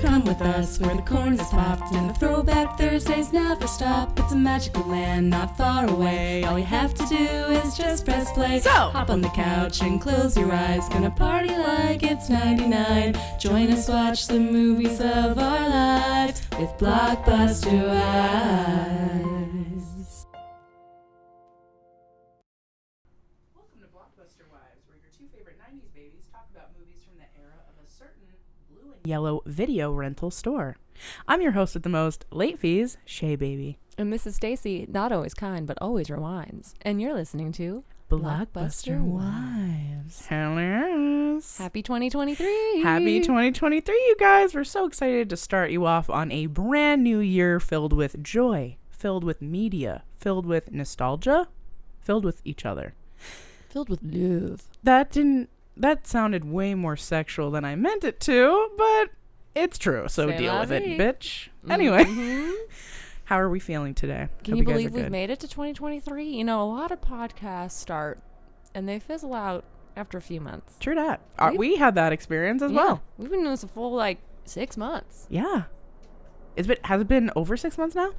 Come with us where the corn is popped and the throwback Thursdays never stop. It's a magical land not far away. All you have to do is just press play. So hop on the couch and close your eyes. Gonna party like it's 99. Join us, watch the movies of our lives with Blockbuster Wives. Welcome to Blockbuster Wives, where your two favorite 90s babies talk about movies from the era of a certain blue and yellow video rental store. I'm your host with the most, late fees, Shea Baby. And this is Stacy, not always kind, but always rewinds. And you're listening to Blockbuster Wives. Hello. Happy 2023. Happy 2023, you guys. We're so excited to start you off on a brand new year filled with joy, filled with media, filled with nostalgia, filled with each other. Filled with love. That sounded way more sexual than I meant it to, but it's true. So C'est deal la with it, vie. bitch. Anyway, Mm-hmm. how are we feeling today? Can Hope you guys believe are we've good. made it to 2023? You know, a lot of podcasts start and they fizzle out after a few months. True that. We've- We had that experience as Yeah, well. We've been doing this a full 6 months. Yeah. Has it been over 6 months now?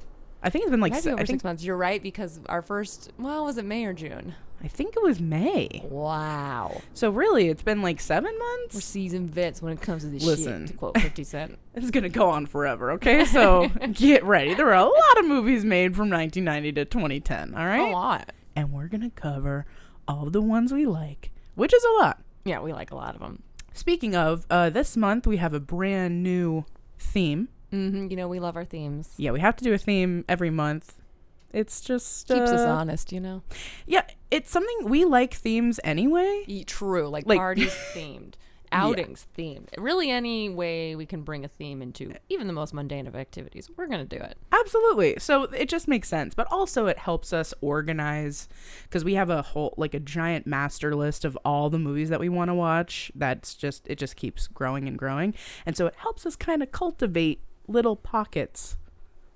I think it's been Might be over 6 months. You're right, because our first, was it May or June? I think it was May. Wow. So really, it's been 7 We're months. seasoned vets when it comes to this Listen. shit, to quote 50 Cent. This is gonna go on forever, okay? So get ready. There were a lot of movies made from 1990 to 2010. All right, A lot. and we're gonna cover all of the ones we like, which is a lot. Yeah, we like a lot of them. Speaking of, this month we have a brand new theme. Mm-hmm. You know, we love our themes. Yeah, we have to do a theme every month. It's just Keeps us honest, you know? Yeah, it's something we like themes anyway. True. Like parties themed. Outings themed. Really, any way we can bring a theme into even the most mundane of activities, we're going to do it. Absolutely. So it just makes sense, but also it helps us organize, because we have a whole a giant master list of all the movies that we want to watch. It just keeps growing and growing, and so it helps us kind of cultivate little pockets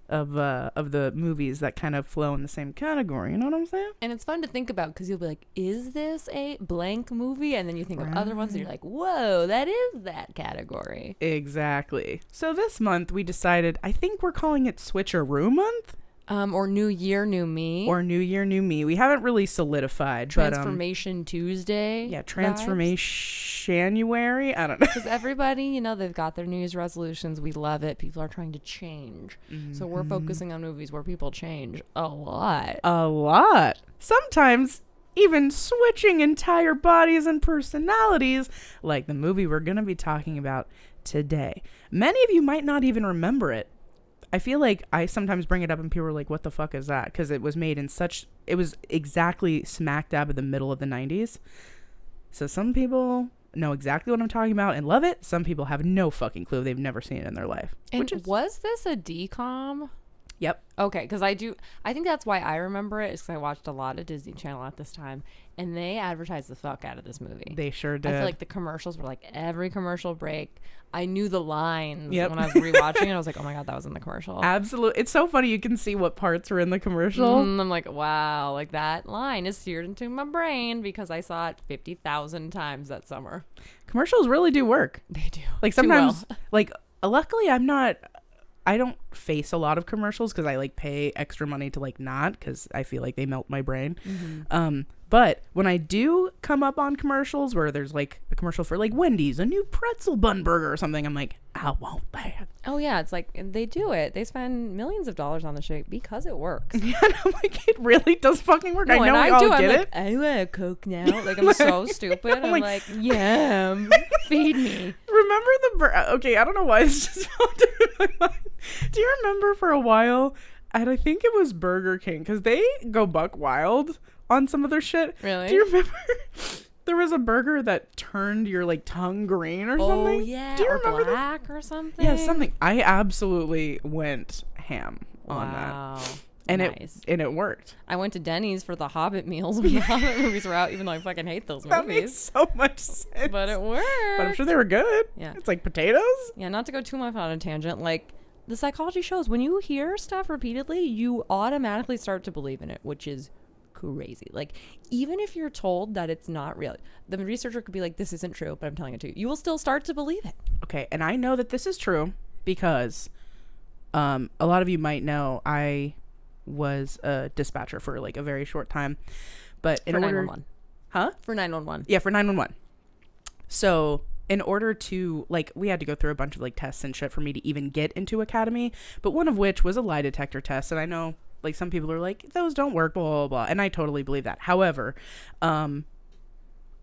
of the movies that kind of flow in the same category. You know what I'm saying? And it's fun to think about, because you'll be like, is this a blank movie? And then you think of other ones and you're like, whoa, that is that category. Exactly. So this month we decided, I think we're calling it Switcheroo Month. Or New Year, New Me. Or New Year, New Me. We haven't really solidified. Transformation Tuesday. Yeah, Transformation-January. I don't know. Because everybody, they've got their New Year's resolutions. We love it. People are trying to change. Mm-hmm. So we're focusing on movies where people change a lot. A lot. Sometimes even switching entire bodies and personalities, like the movie we're going to be talking about today. Many of you might not even remember it. I feel like I sometimes bring it up and people are like, what the fuck is that? Because it was made it was exactly smack dab in the middle of the 90s. So some people know exactly what I'm talking about and love it. Some people have no fucking clue. They've never seen it in their life. And was this a DCOM? Yep. Okay, because I think that's why I remember it, is because I watched a lot of Disney Channel at this time, and they advertised the fuck out of this movie. They sure did. I feel like the commercials were every commercial break. I knew the lines Yep. when I was rewatching it. I was like, oh my God, that was in the commercial. Absolutely. It's so funny. You can see what parts were in the commercial. I'm like, wow, that line is seared into my brain because I saw it 50,000 times that summer. Commercials really do work. They do. Sometimes, luckily I don't face a lot of commercials because I pay extra money to not, because I feel like they melt my brain. Mm-hmm. But when I do come up on commercials where there's a commercial for Wendy's, a new pretzel bun burger or something, I'm like, I want that. Oh yeah, it's they do it. They spend millions of dollars on the shit because it works. Yeah, and I'm like, it really does fucking work. No, I know and we all get I'm it. I want a Coke now. I'm so stupid. I'm like, yum, feed me. Remember okay, I don't know why this just popped in my mind. Do you remember for a while, and I think it was Burger King, because they go buck wild on some of their shit. Really? Do you remember there was a burger that turned your tongue green or something? Oh yeah, Do you or remember black or something? Yeah, something. I absolutely went ham on Wow. that. And nice. it worked. I went to Denny's for the Hobbit meals when the Hobbit movies were out, even though I fucking hate those That movies. makes so much sense. But it worked. But I'm sure they were good. Yeah. It's like potatoes. Yeah, not to go too much on a tangent, the psychology shows when you hear stuff repeatedly, you automatically start to believe in it, which is crazy. Even if you're told that it's not real, the researcher could be like, this isn't true, but I'm telling it to you. You will still start to believe it. Okay, and I know that this is true because a lot of you might know I was a dispatcher for like a very short time. But in For order 911. Huh? For 911. Yeah, for 911. So in order to, like, we had to go through a bunch of like tests and shit for me to even get into academy, but one of which was a lie detector test. And I know like some people are like, those don't work, blah, blah, blah. And I totally believe that. However,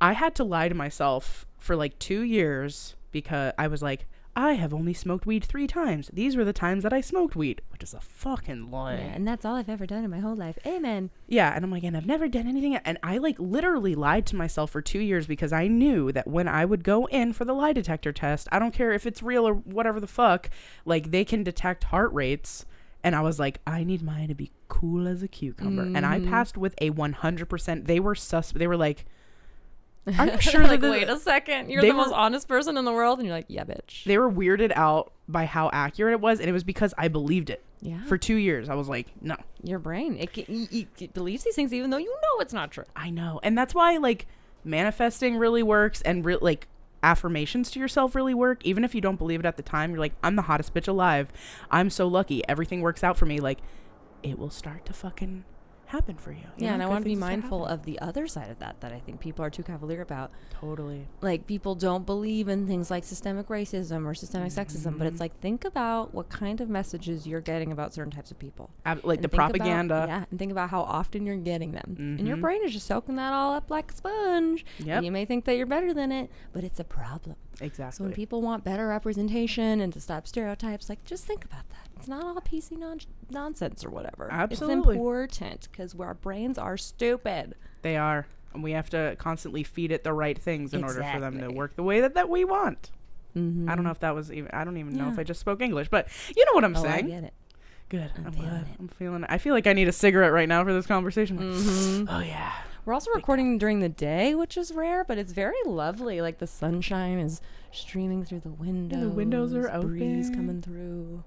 I had to lie to myself for like 2 years because I was like, I have only smoked weed 3 times. These were the times that I smoked weed, which is a fucking lie. Yeah, and that's all I've ever done in my whole life. Amen. Yeah, and I'm like, and I've never done anything. And I like literally lied to myself for 2 years because I knew that when I would go in for the lie detector test, I don't care if it's real or whatever the fuck, like they can detect heart rates. And I was like, I need mine to be cool as a cucumber. And I passed with a 100%. They were like, are you sure like, that wait a second, you're they the most were- honest person in the world, and you're like, yeah, bitch. they were weirded out by how accurate it was, and it was because I believed it. Yeah. For 2 years, I was like, no, Your brain, it believes these things even though you know it's not true. I know. And that's why like manifesting really works, and like affirmations to yourself really work. Even if you don't believe it at the time, you're like, I'm the hottest bitch alive. I'm so lucky. Everything works out for me. Like, it will start to fucking happen for you. Yeah, and I Good want to be things start mindful happening. of the other side of that I think people are too cavalier about. Totally. Like, people don't believe in things like systemic racism or systemic sexism, but it's like, think about what kind of messages you're getting about certain types of people. Like And the think about- propaganda. yeah, and think about how often you're getting them. And your brain is just soaking that all up like a sponge. Yep. And you may think that you're better than it, but it's a problem. Exactly. So when people want better representation and to stop stereotypes, like, just think about that. It's not all PC nonsense or whatever. Absolutely. It's important because our brains are stupid. They are. And we have to constantly feed it the right things in order for them to Exactly. work the way that we want. Mm-hmm. I don't know if that was even, I don't even know Yeah. if I just spoke English, but you know what I'm Oh, I saying. get it. Good. I'm feeling glad. it. I'm feeling it. I feel like I need a cigarette right now for this conversation. Mm-hmm. Oh, yeah. We're also recording during the day, which is rare, but it's very lovely. Like, the sunshine is streaming through the windows. windows are Breeze open. coming through.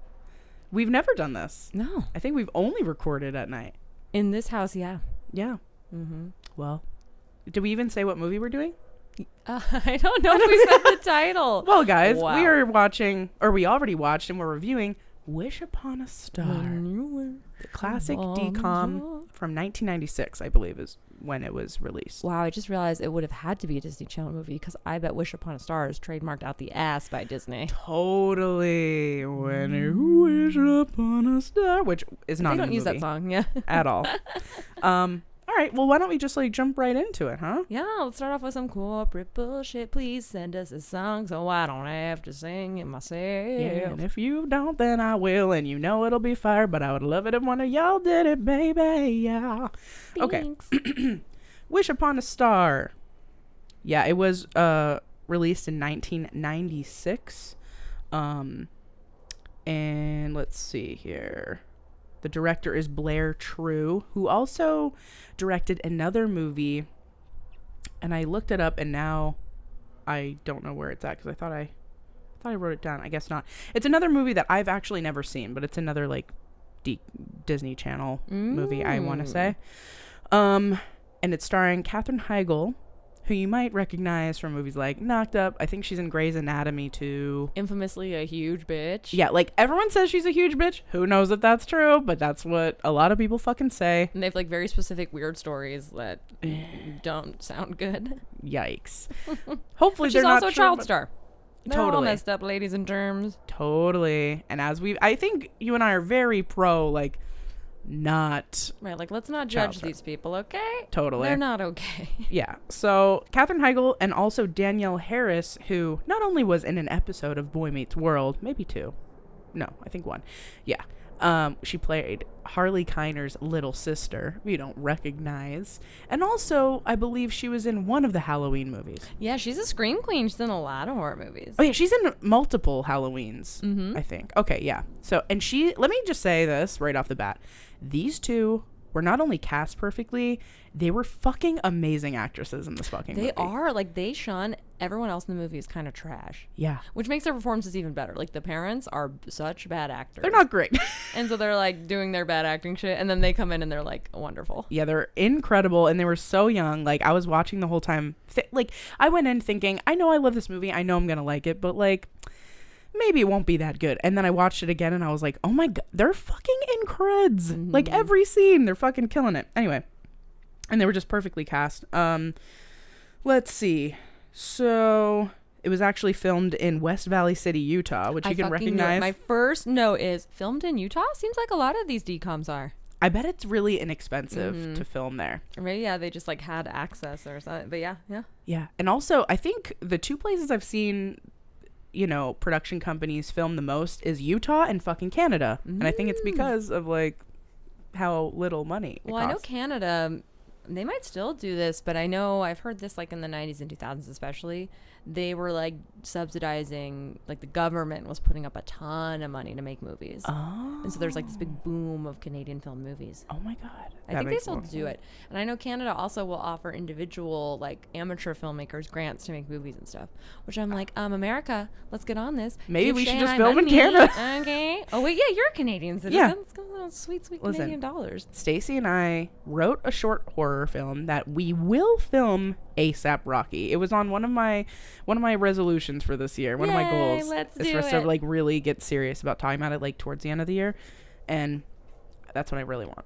We've never done this. No. I think we've only recorded at night. In this house, yeah. Yeah. Mm-hmm. Well, did we even say what movie we're doing? I don't know if we said the title. Well, guys, Wow. we are watching, or we already watched and we're reviewing Wish Upon a Star. When you were The classic on DCOM the- from 1996, I believe, is when it was released. Wow, I just realized it would have had to be a Disney Channel movie because I bet Wish Upon a Star is trademarked out the ass by Disney. Totally. When you wish upon a star, which is not They in don't the use movie that song, yeah. at all. All right. Well, why don't we just like jump right into it, huh? Yeah, let's start off with some corporate bullshit. Please send us a song so I don't have to sing it myself. Yeah. And if you don't, then I will, and you know it'll be fire. But I would love it if one of y'all did it, baby. Yeah. Okay. Thanks. Wish Upon a Star. Yeah, it was released in 1996. And let's see here. The director is Blair True, who also directed another movie. And I looked it up, and now I don't know where it's at because I thought I wrote it down. I guess not. It's another movie that I've actually never seen, but it's another like Disney Channel movie, I want to say. And it's starring Katherine Heigl, who you might recognize from movies like Knocked Up. I think she's in Grey's Anatomy too. Infamously a huge bitch. Yeah, like everyone says she's a huge bitch. Who knows if that's true, but that's what a lot of people fucking say. And they have like very specific weird stories that don't sound good. Yikes. Hopefully But she's they're not also a true, child but- star. They're all Totally. messed up ladies and germs. Totally. And I think you and I are very pro, like, not Right, like, let's not Child judge star. these people, okay? totally. They're not okay. Yeah. So Katherine Heigl and also Danielle Harris, who not only was in an episode of Boy Meets World, maybe 2. No, I think 1. Yeah. She played Harley Keiner's little sister, who you don't recognize. And also, I believe she was in one of the Halloween movies. Yeah, she's a scream queen. She's in a lot of horror movies. Oh, yeah, she's in multiple Halloweens, I think. Okay, yeah. So, and let me just say this right off the bat. These two were not only cast perfectly, they were fucking amazing actresses in this fucking movie. They are. Like, they shun everyone else in the movie is kind of trash. Yeah. Which makes their performances even better. Like, the parents are such bad actors. They're not great. And so they're, like, doing their bad acting shit. And then they come in and they're, like, wonderful. Yeah, they're incredible, and they were so young. Like, I was watching the whole time. Like, I went in thinking, I know I love this movie. I know I'm going to like it, but, like, maybe it won't be that good. And then I watched it again and I was like, oh my God, they're fucking increds. Like every scene, they're fucking killing it. Anyway, and they were just perfectly cast. Let's see. So it was actually filmed in West Valley City, Utah, which you can recognize. My first note is filmed in Utah. Seems like a lot of these DComs are. I bet it's really inexpensive to film there. Maybe, yeah, they just like had access or something. But yeah. Yeah. And also, I think the two places I've seen, you know, production companies film the most is Utah and fucking Canada. And I think it's because of like how little money it costs. I know Canada, they might still do this, but I know I've heard this like in the 90s and 2000s especially. They were like subsidizing, like the government was putting up a ton of money to make movies. Oh. And so there's like this big boom of Canadian film movies. Oh my God. I think they still do it. And I know Canada also will offer individual like amateur filmmakers grants to make movies and stuff, which I'm like, America, let's get on this. Maybe Give we Shea should and just I film in money. Canada. Okay. Oh wait, yeah, you're a Canadian citizen. Yeah. Let's go those sweet Listen, Canadian dollars. Stacy and I wrote a short horror film that we will film ASAP Rocky. It was on one of my resolutions for this year. One of my goals let's is do for us to it. like really get serious about talking about it like towards the end of the year, and that's what I really want.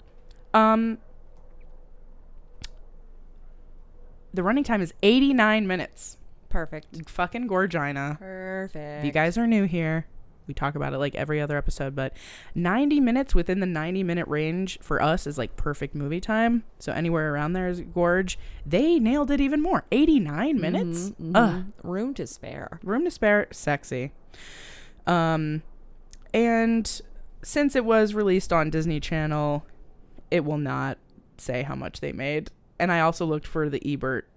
The running time is 89 minutes. Perfect. Fucking Gorgina. Perfect. If you guys are new here, we talk about it like every other episode, but 90 minutes within the 90-minute range for us is like perfect movie time. So anywhere around there is gorge. They nailed it even more. 89 minutes? Room to spare. Room to spare. Sexy. And since it was released on Disney Channel, it will not say how much they made. And I also looked for the Ebert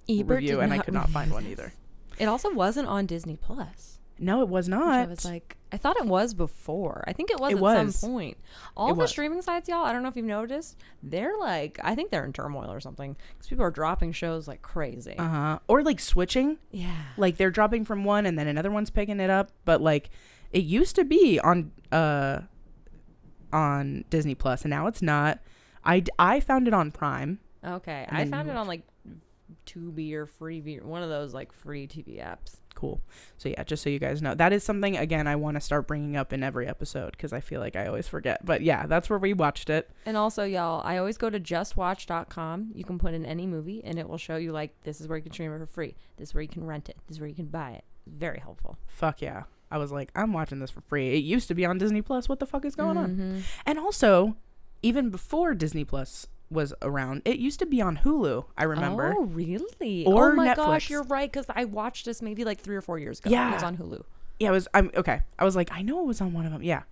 review, and I could not find one either. It also wasn't on Disney Plus. No, it was not. I was like, I thought it was before. I think it was some point. All the streaming sites, y'all, I don't know if you've noticed, they're like, I think they're in turmoil or something because people are dropping shows like crazy. Or like switching. Yeah. Like they're dropping from one and then another one's picking it up. But like it used to be on Disney Plus, and now it's not. I found it on Prime. Okay. I found it on like Tubi or Freevee, one of those like free TV apps. Cool. So yeah, just so you guys know, that is something, again, I want to start bringing up in every episode because I feel like I always forget. But yeah, that's where we watched it. And also, y'all, I always go to justwatch.com. You can put in any movie and it will show you like, this is where you can stream it for free. This is where you can rent it. This is where you can buy it. Very helpful. Fuck yeah. I was like, I'm watching this for free. It used to be on Disney Plus. What the fuck is going on? And also, even before Disney Plus was around, it used to be on Hulu, I remember. Oh, really? Or oh my Netflix. gosh, you're right, because I watched this maybe like 3 or 4 years ago. Yeah. It was on Hulu. Yeah, I'm okay. I was like, I know it was on one of them. Yeah.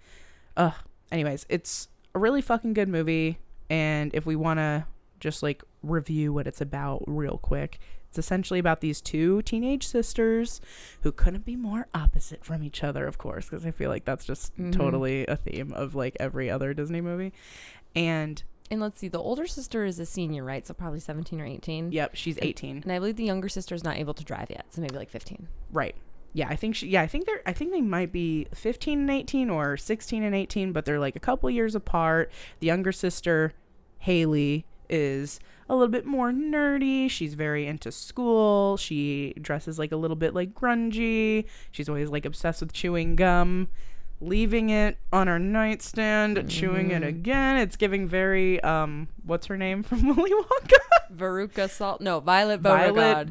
Anyways, it's a really fucking good movie, and if we want to just like review what it's about real quick, it's essentially about these two teenage sisters who couldn't be more opposite from each other, of course, because I feel like that's just totally a theme of like every other Disney movie. And let's see, the older sister is a senior, right? So probably 17 or 18. Yep, she's 18. And I believe the younger sister is not able to drive yet, so maybe like 15. Right. Yeah, I think they might be 15 and 18 or 16 and 18, but they're like a couple years apart. The younger sister, Haley, is a little bit more nerdy. She's very into school. She dresses like a little bit like grungy. She's always like obsessed with chewing gum, leaving it on her nightstand, chewing it again. It's giving very what's her name from Willy Wonka? Violet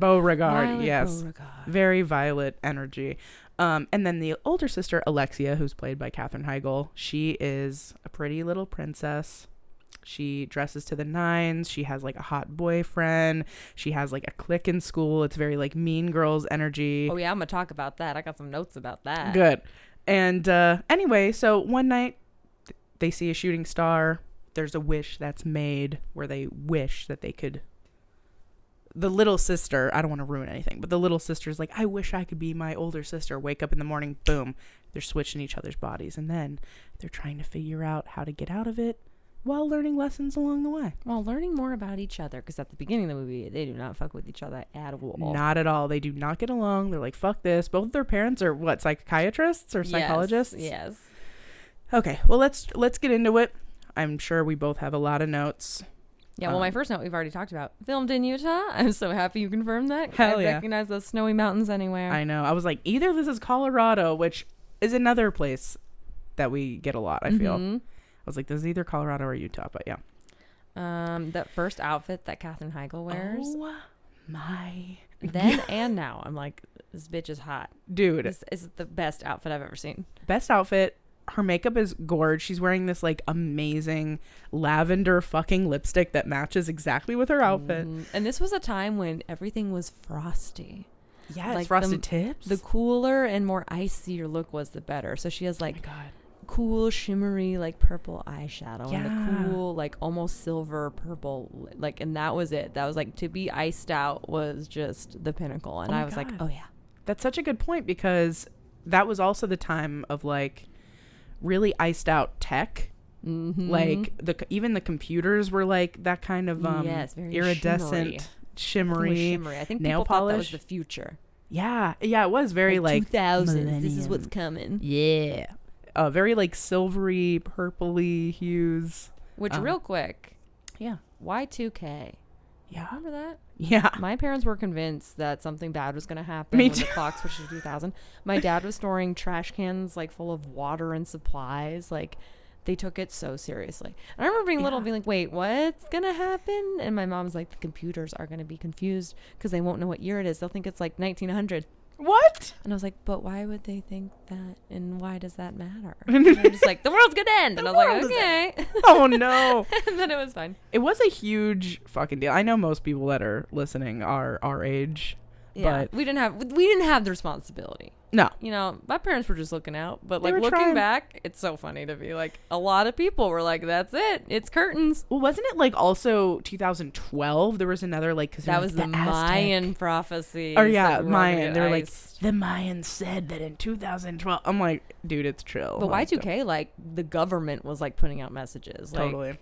Beauregard. Yes. Beauregard. Very Violet energy. And then the older sister, Alexia, who's played by Katherine Heigl, she is a pretty little princess. She dresses to the nines. She has like a hot boyfriend. She has like a clique in school. It's very like Mean Girls energy. Oh yeah, I'm gonna talk about that. I got some notes about that. Good. And anyway, so one night they see a shooting star. There's a wish that's made where they wish that they could. The little sister, I don't want to ruin anything, but the little sister's like, I wish I could be my older sister. Wake up in the morning, boom, they're switching each other's bodies. And then they're trying to figure out how to get out of it while learning lessons along the way. While learning more about each other, because at the beginning of the movie, they do not fuck with each other at all. Not at all. They do not get along. They're like, fuck this. Both of their parents are what, psychiatrists or psychologists? Yes. Okay, well, let's get into it. I'm sure we both have a lot of notes. Yeah, well, my first note we've already talked about. Filmed in Utah. I'm so happy you confirmed that. Hell I yeah. recognize those snowy mountains anywhere. I know. I was like, either this is Colorado, which is another place that we get a lot, I feel. I was like, this is either Colorado or Utah, but yeah. That first outfit that Katherine Heigl wears. Oh my. Then and now. I'm like, this bitch is hot. Dude. This is the best outfit I've ever seen. Best outfit. Her makeup is gorgeous. She's wearing this like amazing lavender fucking lipstick that matches exactly with her outfit. And this was a time when everything was frosty. Yes, like frosted tips. The cooler and more icy your look was, the better. So she has like cool shimmery like purple eyeshadow and the cool like almost silver purple like, and that was it. That was like, to be iced out was just the pinnacle. And I was like, oh yeah. That's such a good point, because that was also the time of like really iced out tech. Like even the computers were like that kind of very iridescent shimmery I think nail people polish. thought that was the future. Yeah, it was very like 2000s. This is what's coming. Yeah, very like silvery purpley hues. Which real quick, yeah, Y2K. Yeah, remember that? Yeah, my parents were convinced that something bad was going to happen Me when too. the clock switched to 2000. My dad was storing trash cans like full of water and supplies. Like, they took it so seriously. And I remember being little, being like, wait, what's going to happen? And my mom's like, the computers are going to be confused because they won't know what year it is. They'll think it's like 1900. What? And I was like, but why would they think that? And why does that matter? And they're just like, the world's going to end. And I was like, okay. Oh, no. And then it was fine. It was a huge fucking deal. I know most people that are listening are our age. Yeah, but we didn't have the responsibility. No. You know, my parents were just looking out. But They like were looking trying. back, it's so funny to be like, a lot of people were like, that's it. It's curtains. Well, wasn't it like also 2012? There was another like, cause That like, was the Aztec. Mayan prophecy. Or yeah, Mayan. They're like, the Mayans said that in 2012. I'm like, dude, it's chill. But Like, Y2K, like the government was like putting out messages. Like, totally.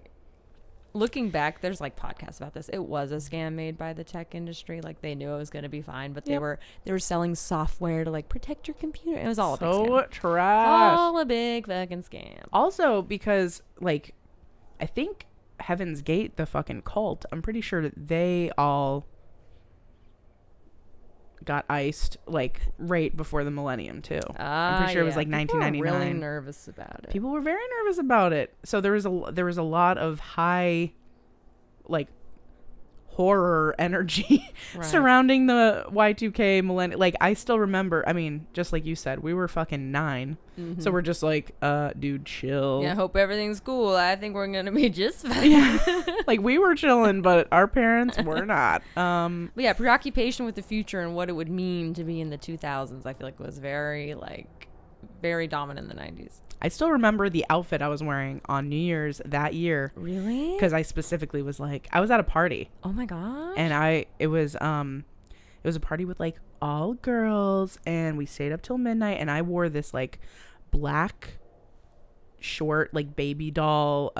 looking back, there's like podcasts about this. It was a scam made by the tech industry. Like, they knew it was going to be fine, but they were selling software to like protect your computer. It was all a big scam. So trash. All a big fucking scam. Also, because like, I think Heaven's Gate, the fucking cult, I'm pretty sure that they all got iced like right before the millennium too. I'm pretty sure it was like 1999. People were really nervous about it. People were very nervous about it. So there was a lot of high like horror energy surrounding the Y2K millennium. Like, I still remember, I mean, just like you said, we were fucking 9. So we're just like, dude, chill. Yeah, hope everything's cool. I think we're gonna be just fine. Yeah. Like, we were chilling, but our parents were not. But yeah, preoccupation with the future and what it would mean to be in the 2000s, I feel like was very dominant in the 90s. I still remember the outfit I was wearing on New Year's that year. Really? Because I specifically was like, I was at a party. Oh my gosh. And it was a party with like all girls, and we stayed up till midnight, and I wore this like black short like baby doll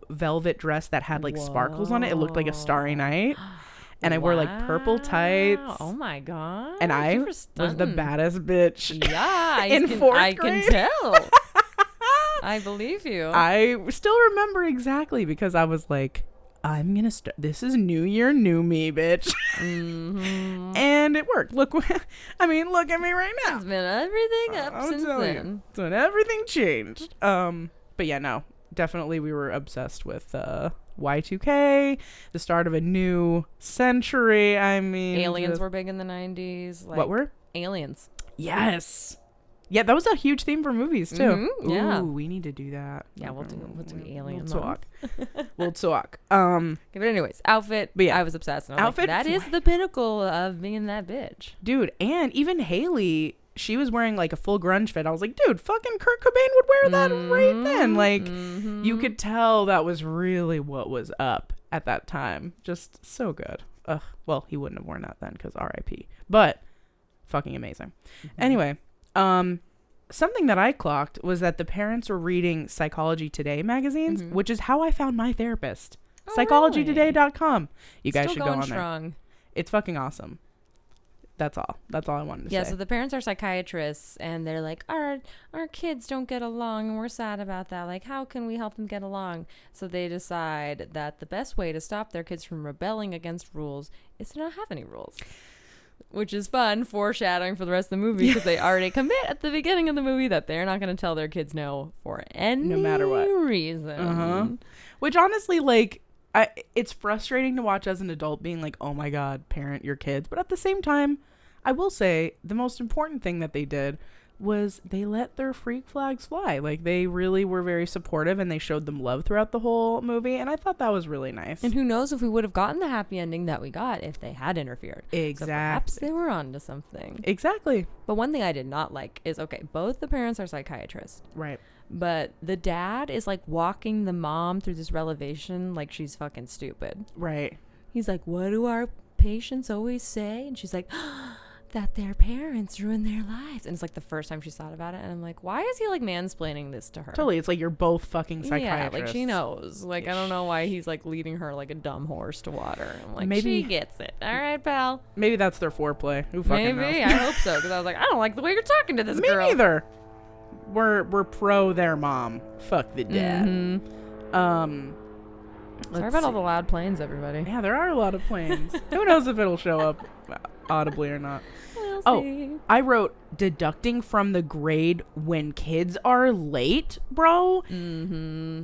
velvet dress that had like sparkles on it. It looked like a starry night. And I wore like purple tights. Oh my god. And I was the baddest bitch. Yeah, in fourth grade. I can tell. I believe you. I still remember exactly, because I was like, I'm gonna start. This is New Year, new me, bitch. And it worked. Look at me right now. It's been everything up since then. It's when everything changed. But yeah, no, definitely we were obsessed with Y2K, the start of a new century. I mean, Aliens were big in the 90s. What were? Aliens. Yes. Yeah, that was a huge theme for movies too. Yeah. Ooh, we need to do that. Yeah, we'll do Aliens. We'll talk. We'll talk. Okay, but anyways, outfit. But yeah, I was obsessed. And I was outfit. like, that is the pinnacle of being that bitch, dude. And even Haley, she was wearing like a full grunge fit. I was like, dude, fucking Kurt Cobain would wear that right then. Like, you could tell that was really what was up at that time. Just so good. Ugh. Well, he wouldn't have worn that then because R.I.P. But fucking amazing. Anyway, something that I clocked was that the parents were reading Psychology Today magazines, which is how I found my therapist. PsychologyToday.com. You guys should go on there. It's fucking awesome. That's all I wanted to Yeah, say. so the parents are psychiatrists, and they're like, our kids don't get along, and we're sad about that. Like, how can we help them get along? So they decide that the best way to stop their kids from rebelling against rules is to not have any rules. Which is fun, foreshadowing for the rest of the movie, because they already commit at the beginning of the movie that they're not going to tell their kids no for any No matter what reason. Which honestly, like, it's frustrating to watch as an adult being like, oh my God, parent your kids. But at the same time, I will say the most important thing that they did was they let their freak flags fly. Like, they really were very supportive, and they showed them love throughout the whole movie. And I thought that was really nice. And who knows if we would have gotten the happy ending that we got if they had interfered. Exactly. So perhaps they were onto something. Exactly. But one thing I did not like is, okay, both the parents are psychiatrists. Right. But the dad is like walking the mom through this revelation like she's fucking stupid. Right. He's like, what do our patients always say? And she's like, that their parents ruin their lives. And it's like the first time she's thought about it. And I'm like, why is he like mansplaining this to her? Totally. It's like you're both fucking psychiatrists. Yeah, like she knows. Like, I don't know why he's like leading her like a dumb horse to water. I'm like, maybe she gets it. All right, pal. Maybe that's their foreplay. Who fucking knows? Maybe. I hope so. Because I was like, I don't like the way you're talking to this Me girl. neither. We're pro their mom. Fuck the dad. Sorry about all the loud planes, everybody. Yeah, there are a lot of planes. Who knows if it'll show up audibly or not. We'll see. I wrote deducting from the grade when kids are late, bro.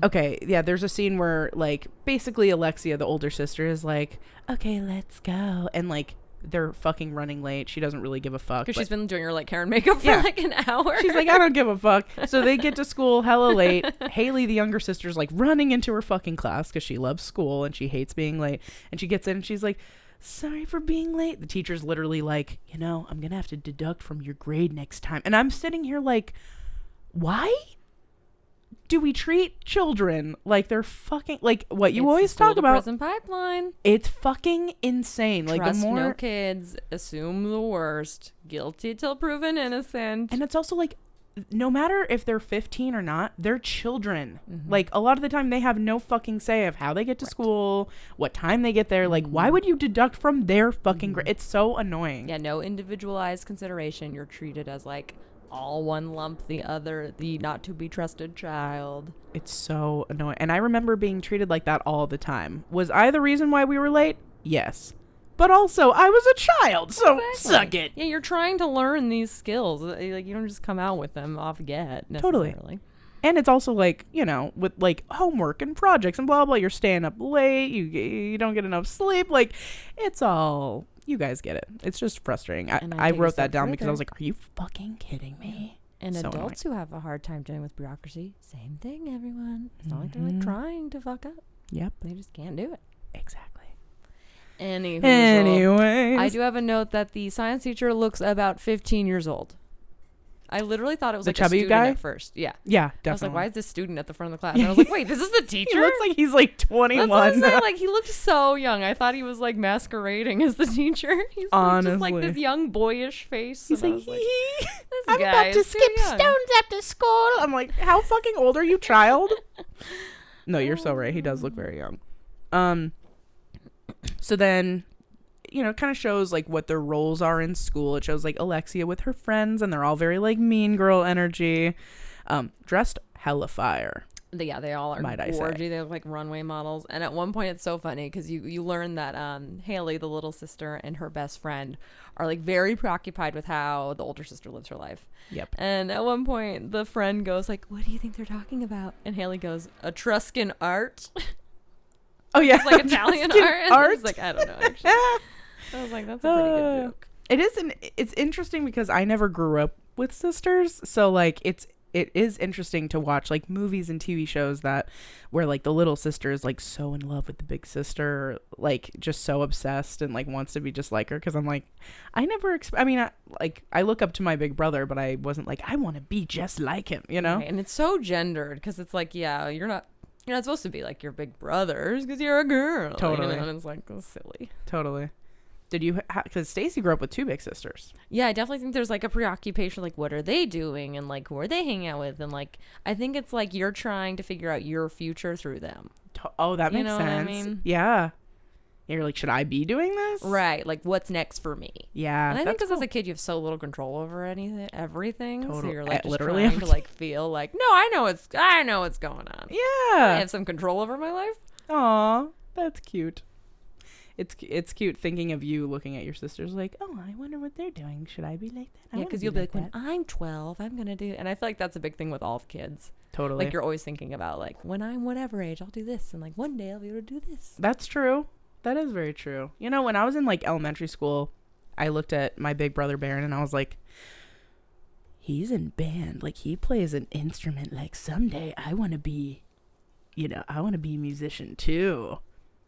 Okay, yeah, there's a scene where, like, basically Alexia, the older sister, is like, okay, let's go. And, like, they're fucking running late. She doesn't really give a fuck. Because she's been doing her, like, Karen makeup for, like, an hour. She's like, I don't give a fuck. So they get to school hella late. Haley, the younger sister's, like, running into her fucking class because she loves school and she hates being late. And she gets in and she's like, sorry for being late. The teacher's literally like, you know, I'm going to have to deduct from your grade next time. And I'm sitting here like, why do we treat children like they're fucking, like what you always talk about? Prison pipeline. It's fucking insane. Trust like the more no kids, assume the worst, guilty till proven innocent. And it's also like, no matter if they're 15 or not, they're children. Like, a lot of the time they have no fucking say of how they get to school, what time they get there. Like, why would you deduct from their fucking grade? It's so annoying. Yeah, no individualized consideration. You're treated as like all one lump, the other, the not to be trusted child. It's so annoying. And I remember being treated like that all the time. Was I the reason why we were late? Yes. But also, I was a child, so suck it. Yeah, you're trying to learn these skills. Like, you don't just come out with them off get, necessarily. Totally. And it's also like, you know, with like homework and projects and blah, blah, you're staying up late, you don't get enough sleep. Like, it's all, you guys get it. It's just frustrating. I wrote that down because I was like, are you fucking kidding me? And So adults who have a hard time dealing with bureaucracy, same thing, everyone. It's not like they're like trying to fuck up. Yep. They just can't do it. Exactly. Anyways, I do have a note that the science teacher looks about 15 years old. I literally thought it was The like chubby a student guy? at first. Yeah. Yeah, definitely. I was like, why is this student at the front of the class? And I was like, wait, this is the teacher? He looks like he's like 21. That's what I'm saying. Like, he looked so young. I thought he was like masquerading as the teacher. He's like, just like this young boyish face. He's and like, I was this I'm guy about to is too skip young. stones after school. I'm like, how fucking old are you, child? No, you're so right. He does look very young. So then, you know, it kind of shows like what their roles are in school. It shows like Alexia with her friends, and they're all very like mean girl energy, dressed hella fire. Yeah, they all are gorgeous. They look like runway models. And at one point, it's so funny because you learn that Haley, the little sister, and her best friend are like very preoccupied with how the older sister lives her life. Yep. And at one point, the friend goes like, "What do you think they're talking about?" And Haley goes, "Etruscan art." Oh yeah, It's like Italian Etruscan art. art. He's like, I don't know. Actually, I was like, that's a pretty good joke. It's interesting because I never grew up with sisters, so like it is interesting to watch like movies and TV shows that where like the little sister is like so in love with the big sister, like just so obsessed and like wants to be just like her. Because I'm like, I never I look up to my big brother, but I wasn't like I want to be just like him, you know. Right. And it's so gendered because it's like, yeah, you're not supposed to be like your big brothers because you're a girl. Totally. You know? And it's like, oh, silly. Totally. Did you, because Stacy grew up with two big sisters. Yeah, I definitely think there's like a preoccupation, like what are they doing and like who are they hanging out with? And like, I think it's like you're trying to figure out your future through them. Oh, that makes sense. What I mean? Yeah. You're like, should I be doing this? Right. Like, what's next for me? Yeah. And I think that's because as a kid, you have so little control over everything. So Totally. you're like just Literally trying to like feel like, no, I know what's going on. I Yeah. have some control over my life. Aw, that's cute. It's cute thinking of you looking at your sisters like, oh, I wonder what they're doing. Should I be like that? Yeah, because you'll be like, when I'm 12, I'm going to do... And I feel like that's a big thing with all of kids. Totally. Like, you're always thinking about, like, when I'm whatever age, I'll do this. And, like, one day I'll be able to do this. That's true. That is very true. You know, when I was in, like, elementary school, I looked at my big brother, Baron, and I was like, he's in band. Like, he plays an instrument. Like, someday I want to be, I want to be a musician, too.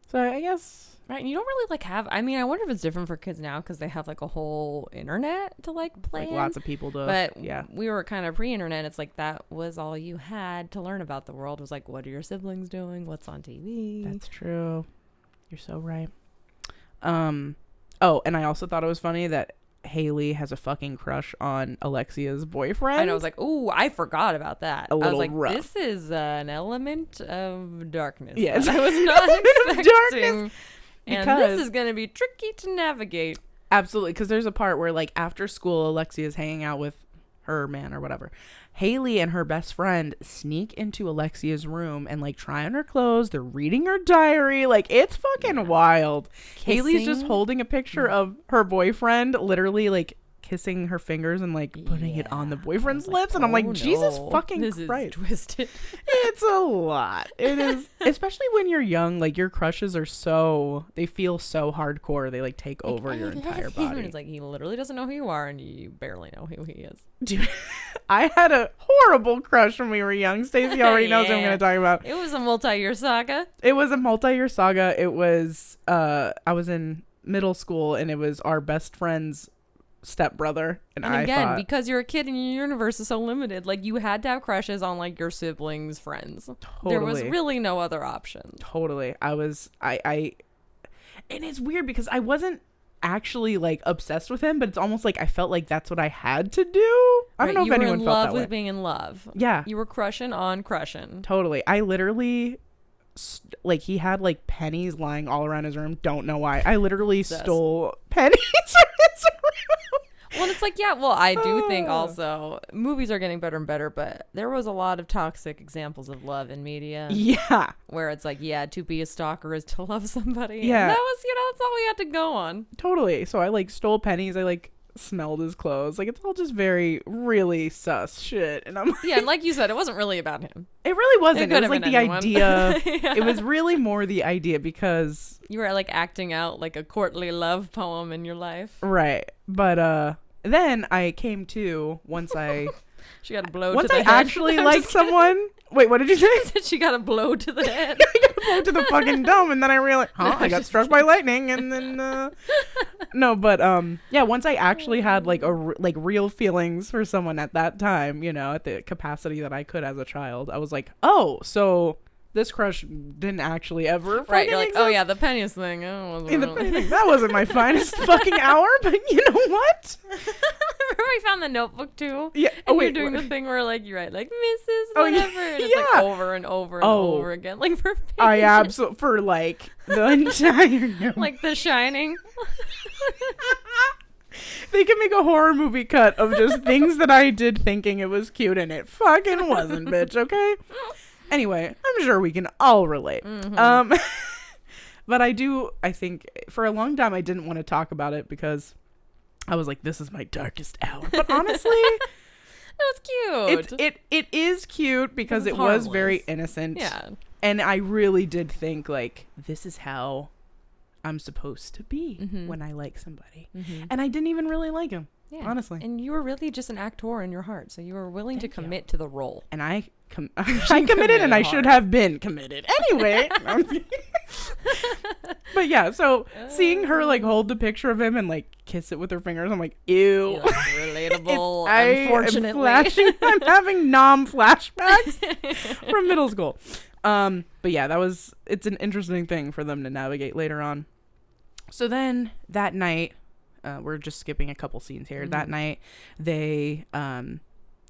So, I guess... Right, and you don't really, like, have... I mean, I wonder if it's different for kids now because they have, like, a whole internet to, like, play Like, in. lots of people do. But yeah. we were kind of pre-internet. It's like that was all you had to learn about the world was, like, what are your siblings doing? What's on TV? That's true. You're so right. Oh, and I also thought it was funny that Haley has a fucking crush on Alexia's boyfriend. And I was like, ooh, I forgot about that. A I was little like, rough. this is an element of darkness. Yes. I was not expecting. And Because- this is going to be tricky to navigate. Absolutely, because there's a part where, like, after school, Alexia's hanging out with her man or whatever. Haley and her best friend sneak into Alexia's room and, like, try on her clothes. They're reading her diary. Like, it's fucking wild. Haley's just Kissing. holding a picture of her boyfriend, literally, like, kissing her fingers and, like, putting it on the boyfriend's lips. And I'm like, Jesus fucking this Christ. is twisted. It's a lot. It is, especially when you're young. Like, your crushes are they feel so hardcore. They, like, take over your entire body. It's like he literally doesn't know who you are and you barely know who he is. Dude, I had a horrible crush when we were young. Stacey already knows what I'm going to talk about. It was a multi-year saga. It was a multi-year saga. It was, I was in middle school, and it was our best friend's stepbrother. And And again, I thought, because you're a kid and your universe is so limited, like, you had to have crushes on, like, your siblings' friends. There was Totally. really no other option. Totally. And it's weird because I wasn't actually, like, obsessed with him, but it's almost like I felt like that's what I had to do. I don't know if anyone You were in felt love that with way. being in love. Yeah. You were crushing on crushing. Totally. I literally, like, he had, like, pennies lying all around his room. Don't know why. I literally stole pennies from his room. Well, it's like, yeah, well, I do think also movies are getting better and better, but there was a lot of toxic examples of love in media. Yeah. Where it's like, yeah, to be a stalker is to love somebody. Yeah. And that was, that's all we had to go on. Totally. So I, like, stole pennies. I, like, smelled his clothes. Like, it's all just very, really sus shit. And I'm like, Yeah, and like you said, it wasn't really about him. it really wasn't. It could was, have like, been the anyone. idea. Yeah. It was really more the idea because... You were, like, acting out, like, a courtly love poem in your life. Right. But, then I came to once I... She got a blow Once to the I head. actually I'm liked just kidding. someone... Wait, what did you say? I said she got a blow to the head. Blow to the fucking dome, and then I realized, I got just struck by lightning, and then no, but yeah, once I actually had like like real feelings for someone at that time, at the capacity that I could as a child, I was like, oh, so this crush didn't actually ever Right, fucking you're like, exist? oh yeah, the pennies thing. Oh, wasn't In the really. thing, that wasn't my finest fucking hour, but you know what? Remember we found the notebook too? Yeah. And Oh, you're wait. doing the thing where like you write like Mrs. Oh, yeah. whatever, and it's Yeah. like over and over and Oh. over again, like for I pages. absolutely for like the entire Like The Shining. They can make a horror movie cut of just things that I did thinking it was cute and it fucking wasn't, bitch, okay? Anyway, I'm sure we can all relate. Mm-hmm. But I think for a long time I didn't want to talk about it because I was like, this is my darkest hour. But honestly, That was cute. it is cute because It's it was very harmless. innocent. Yeah. And I really did think like, this is how I'm supposed to be Mhm. when I like somebody. Mhm. And I didn't even really like him. Yeah. Honestly. And you were really just an actor in your heart, so you were willing Thank to you. commit to the role. And I committed and I should hard. have been committed. Anyway. But yeah, so seeing her like hold the picture of him and like kiss it with her fingers, I'm like, ew. Yeah, relatable, I am unfortunately. I'm having flashbacks from middle school. But yeah, it's an interesting thing for them to navigate later on. So then that night, we're just skipping a couple scenes here. That night, they,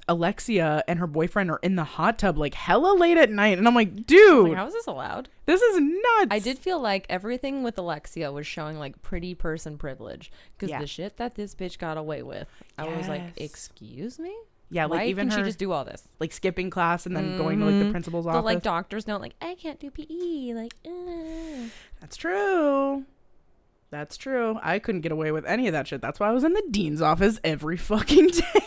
Alexia and her boyfriend are in the hot tub like hella late at night, and I'm like, dude, Like, how is this allowed? this is nuts. I did feel like everything with Alexia was showing like pretty person privilege, because Yeah. the shit that this bitch got away with, I was like, Yes. excuse me? Yeah, like Why even can her she just do all this? like skipping class and then going to like the principal's The office. like doctors don't like, I can't do PE. Like, That's true. That's true. I couldn't get away with any of that shit. That's why I was in the dean's office every fucking day.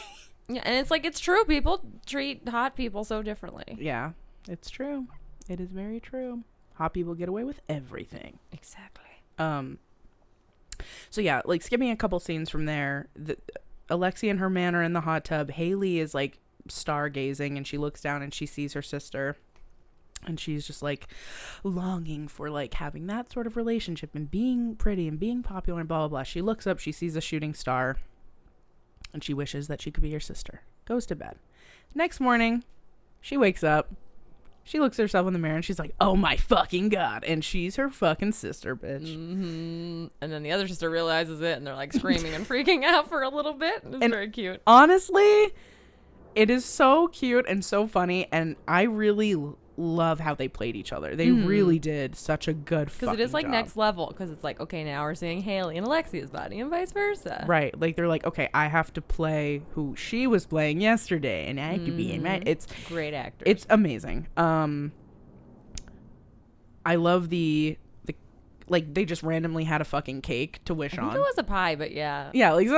yeah, and it's like, it's true. People treat hot people so differently. Yeah, it's true. It is very true. Hot people get away with everything. Exactly. So yeah, like skipping a couple scenes from there, Alexia and her man are in the hot tub. Haley is like stargazing, and she looks down and she sees her sister, and she's just like longing for like having that sort of relationship and being pretty and being popular and blah blah blah. She looks up, she sees a shooting star, and she wishes that she could be her sister. Goes to bed. Next morning, she wakes up. She looks at herself in the mirror and she's like, oh my fucking God. And she's her fucking sister, bitch. And then the other sister realizes it, and they're like screaming and freaking out for a little bit. It's And very cute. Honestly, it is so cute and so funny. And I really love how they played each other. They really did such a good fucking Because it is like job. next level. Because it's like, okay, now we're seeing Haley and Alexia's body and vice versa. Right. Like they're like, okay, I have to play who she was playing yesterday. And I have to be in my... It's Great actors. It's amazing. I love the like they just randomly had a fucking cake to wish I think on. it was a pie, but yeah. Yeah, like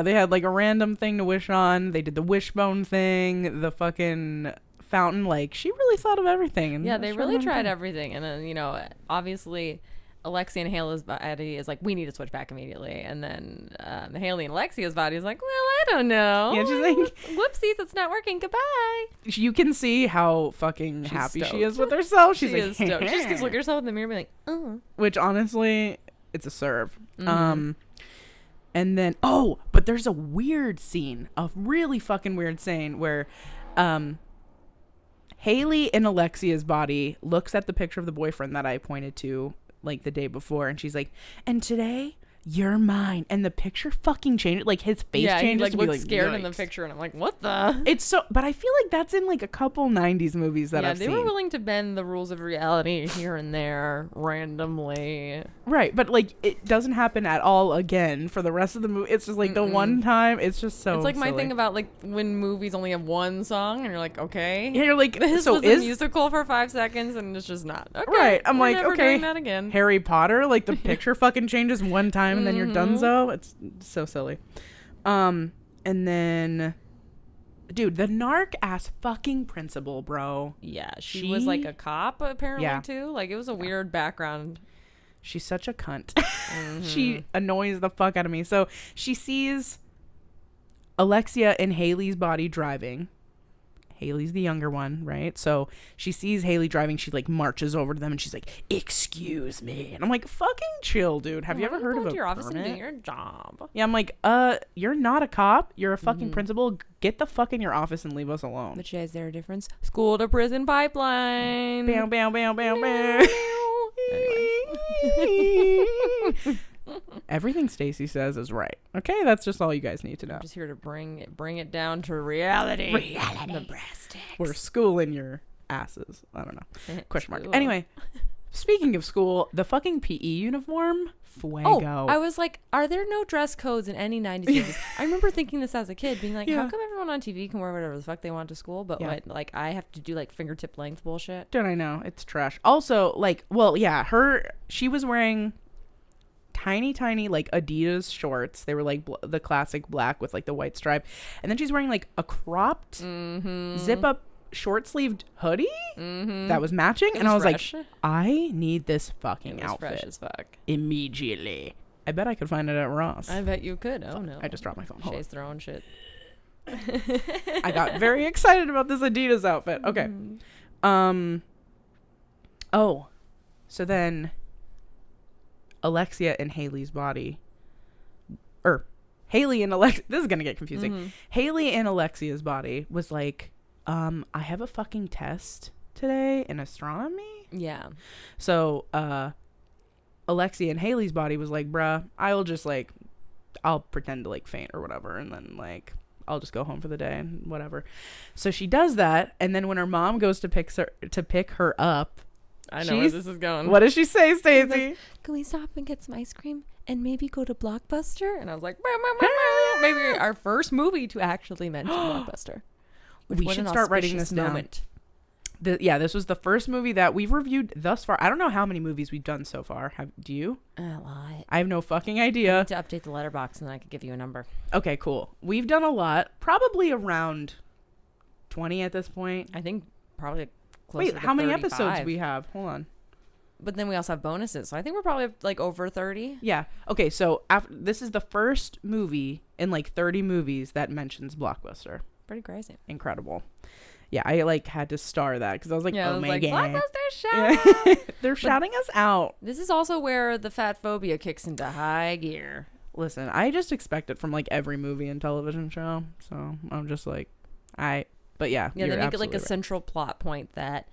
they had like a random thing to wish on. They did the wishbone thing, the fucking fountain. Like she really thought of everything. And Yeah, they sure really went tried down. everything. And then, you know, obviously Alexia and Haley's body is like, we need to switch back immediately. And then Haley and Alexia's body is like, well, I don't know. Yeah, she's like, whoopsies, it's not working. Goodbye. you can see how fucking She's happy she stoked. is with herself. She's She like, is stoked. She just keeps looking at herself in the mirror and be like, oh. which honestly, it's a serve. And then but there's a weird scene, a really fucking weird scene where Haley in Alexia's body looks at the picture of the boyfriend that I pointed to like the day before, and she's like, and today you're mine, and the picture fucking changed, like his face Yeah, he changes like to be looks like scared in the yikes. picture, and I'm like, what the? It's so, but I feel like that's in like a couple 90s movies that Yeah, I've they seen. were willing to bend the rules of reality here and there randomly. Right, but like it doesn't happen at all again for the rest of the movie. It's just like the one time. It's just so. It's like my silly. thing about like when movies only have one song, and you're like, okay, Yeah, you're like, this so was a musical for 5 seconds, and it's just not. Okay, right? I'm we're like, never okay, doing that again. Harry Potter, like the picture fucking changes one time and then you're donezo. It's so silly. And then, dude, the narc ass fucking principal, bro. Yeah, she was like a cop apparently Yeah. too. Like it was a weird background. She's such a cunt. She annoys the fuck out of me. So she sees Alexia in Haley's body driving. Haley's the younger one, right? So she sees Haley driving. She like marches over to them and she's like, "Excuse me," and I'm like, "Fucking chill, dude. Have you ever heard of a your office and permit?" do your job? Yeah, I'm like, you're not a cop. You're a fucking principal. Get the fuck in your office and leave us alone. But is there a difference? School to prison pipeline. Bam, bam, bam, bam, bam. Everything Stacy says is right. Okay, that's just all you guys need to know. I'm just here to bring it down to reality. The brass tacks. We're schooling your asses. I don't know. Question mark. School. Anyway, speaking of school, the fucking PE uniform, fuego. Oh, I was like, are there no dress codes in any 90s movies? I remember thinking this as a kid, being like, Yeah. how come everyone on TV can wear whatever the fuck they want to school, but Yeah. what, like I have to do like fingertip length bullshit? Don't I know? It's trash. Also, like, well, yeah, she was wearing tiny like Adidas shorts. They were like the classic black with like the white stripe, and then she's wearing like a cropped zip up short sleeved hoodie that was matching, and I was fresh. like, I need this fucking It was fresh outfit as fuck. immediately. I bet I could find it at Ross. I bet you could. Oh no. I just dropped my phone. Hold on. Shay's throwing shit. I got very excited about this Adidas outfit. Okay. Oh, so then Alexia in Haley's body, or Haley and Alexia, this is gonna get confusing. Haley in Alexia's body was like, I have a fucking test today in astronomy. Yeah. So Alexia in Haley's body was like, bruh, I'll pretend to like faint or whatever, and then like I'll just go home for the day and whatever. So she does that, and then when her mom goes to pick her up, I know where this is going. What does she say, Stacy? Can we stop and get some ice cream and maybe go to Blockbuster? And I was like, maybe our first movie to actually mention Blockbuster. We should start writing this down. This was the first movie that we've reviewed thus far. I don't know how many movies we've done so far. Do you? A lot. I have no fucking idea. I need to update the letterbox and then I could give you a number. Okay, cool. We've done a lot. Probably around 20 at this point. I think probably closer to how many 35. episodes we have? Hold on. But then we also have bonuses. So I think we're probably like over 30. Yeah. Okay, so this is the first movie in like 30 movies that mentions Blockbuster. Pretty crazy. Incredible. Yeah, I like had to star that because I was like, oh my god, Blockbuster shout! They're shouting us out. This is also where the fat phobia kicks into high gear. Listen, I just expect it from like every movie and television show, so I'm just like, but yeah, they make it like a central plot point that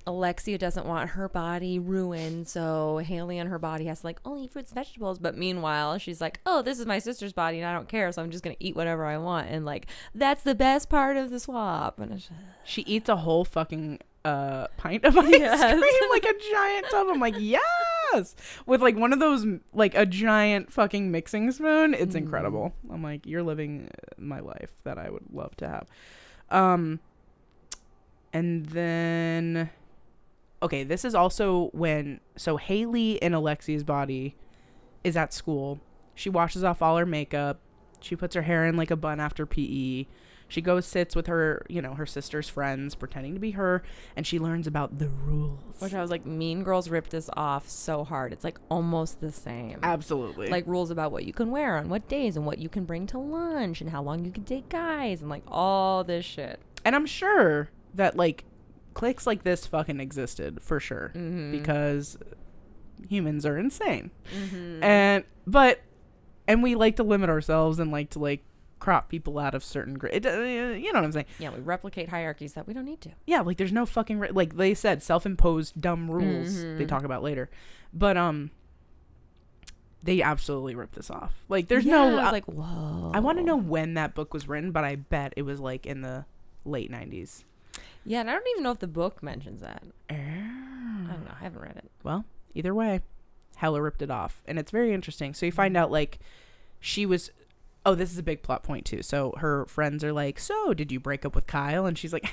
Alexia doesn't want her body ruined, so Haley and her body has to like only eat fruits and vegetables. But meanwhile, she's like, oh, this is my sister's body and I don't care, so I'm just gonna eat whatever I want. And like, that's the best part of the swap. And she eats a whole fucking pint of ice cream, like a giant tub. I'm like, yes, with like one of those like a giant fucking mixing spoon. It's incredible. I'm like, you're living my life that I would love to have. And then. Okay, this is also so Haley in Alexia's body is at school. She washes off all her makeup. She puts her hair in like a bun after PE. She sits with her, her sister's friends, pretending to be her, and she learns about the rules. Which I was like, Mean Girls ripped this off so hard. It's like almost the same. Absolutely. Like rules about what you can wear on what days and what you can bring to lunch and how long you can date guys and like all this shit. And I'm sure that like cliques like this fucking existed for sure, because humans are insane, and we like to limit ourselves and like to like crop people out of certain you know what I'm saying? Yeah, we replicate hierarchies that we don't need to. Yeah, like there's no fucking like they said, self-imposed dumb rules they talk about later, but they absolutely ripped this off. Like there's I was like, whoa. I want to know when that book was written, but I bet it was like in the late 90s. Yeah, and I don't even know if the book mentions that. I don't know. I haven't read it. Well, either way, hella ripped it off. And it's very interesting. So you find out, like, she was... Oh, this is a big plot point, too. So her friends are like, so, did you break up with Kyle? And she's like,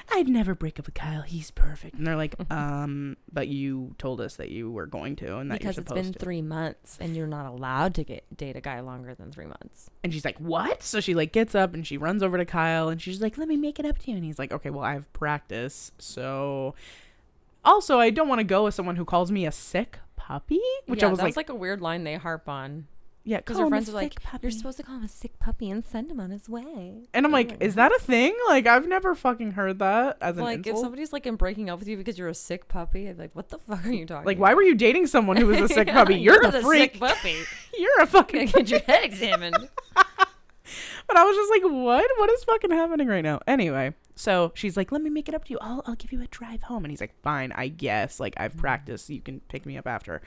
I'd never break up with Kyle. He's perfect. And they're like, but you told us that you were going to and that you're supposed to. Because it's been 3 months and you're not allowed to date a guy longer than 3 months. And she's like, what? So she, like, gets up and she runs over to Kyle and she's like, let me make it up to you. And he's like, okay, well, I have practice. So... Also, I don't want to go with someone who calls me a sick puppy. Which I was that was like a weird line they harp on. Yeah, because her friends are like, you're supposed to call him a sick puppy and send him on his way. And I'm like, is that a thing? Like, I've never fucking heard that as an insult. Like, if somebody's like breaking up with you because you're a sick puppy, I'd be like, what the fuck are you talking like, about? why were you dating someone who was a sick puppy? You're the freak. Sick puppy. You're a fucking get your head examined. But I was just like, what? What is fucking happening right now? Anyway, so she's like, let me make it up to you. I'll give you a drive home. And he's like, fine, I guess. Like, I've practiced. You can pick me up after.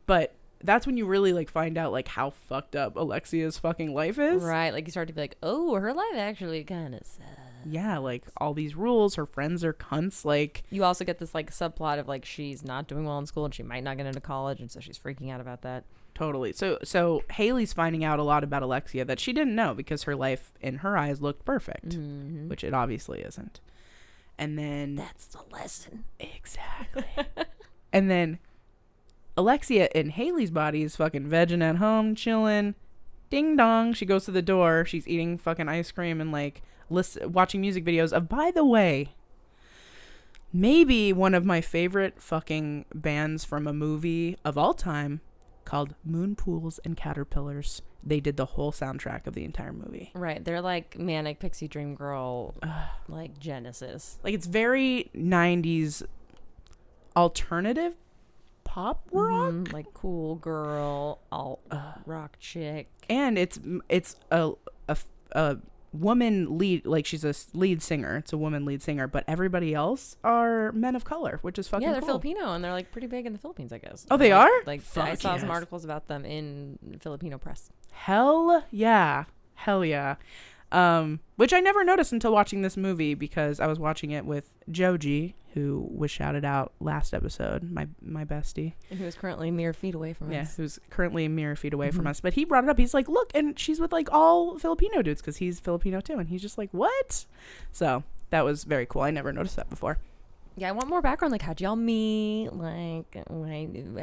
But... that's when you really like find out like how fucked up Alexia's fucking life is. Right. Like you start to be like, oh, her life actually kind of sucks. Yeah. Like all these rules, her friends are cunts. Like you also get this like subplot of like, she's not doing well in school and she might not get into college. And so she's freaking out about that. Totally. So Haley's finding out a lot about Alexia that she didn't know because her life in her eyes looked perfect, which it obviously isn't. And then that's the lesson. Exactly. And then Alexia in Haley's body is fucking vegging at home, chilling. Ding dong. She goes to the door. She's eating fucking ice cream and like watching music videos of, by the way, maybe one of my favorite fucking bands from a movie of all time called Moon Pools and Caterpillars. They did the whole soundtrack of the entire movie. Right. They're like Manic Pixie Dream Girl, like Genesis. Like it's very 90s alternative pop rock, like cool girl alt rock chick, and it's a woman lead, like she's a lead singer. It's a woman lead singer, but everybody else are men of color, which is fucking they're cool. Filipino and they're like pretty big in the Philippines, I guess. Oh, they are? Like I saw some articles about them in Filipino press. Hell yeah. Which I never noticed until watching this movie, because I was watching it with Joji, who was shouted out last episode, my bestie. And who is currently mere feet away from us. Yeah, who's currently a mere feet away from us. But he brought it up. He's like, look, and she's with like all Filipino dudes, because he's Filipino too. And he's just like, what? So that was very cool. I never noticed that before. Yeah, I want more background. Like, how'd y'all meet? Like,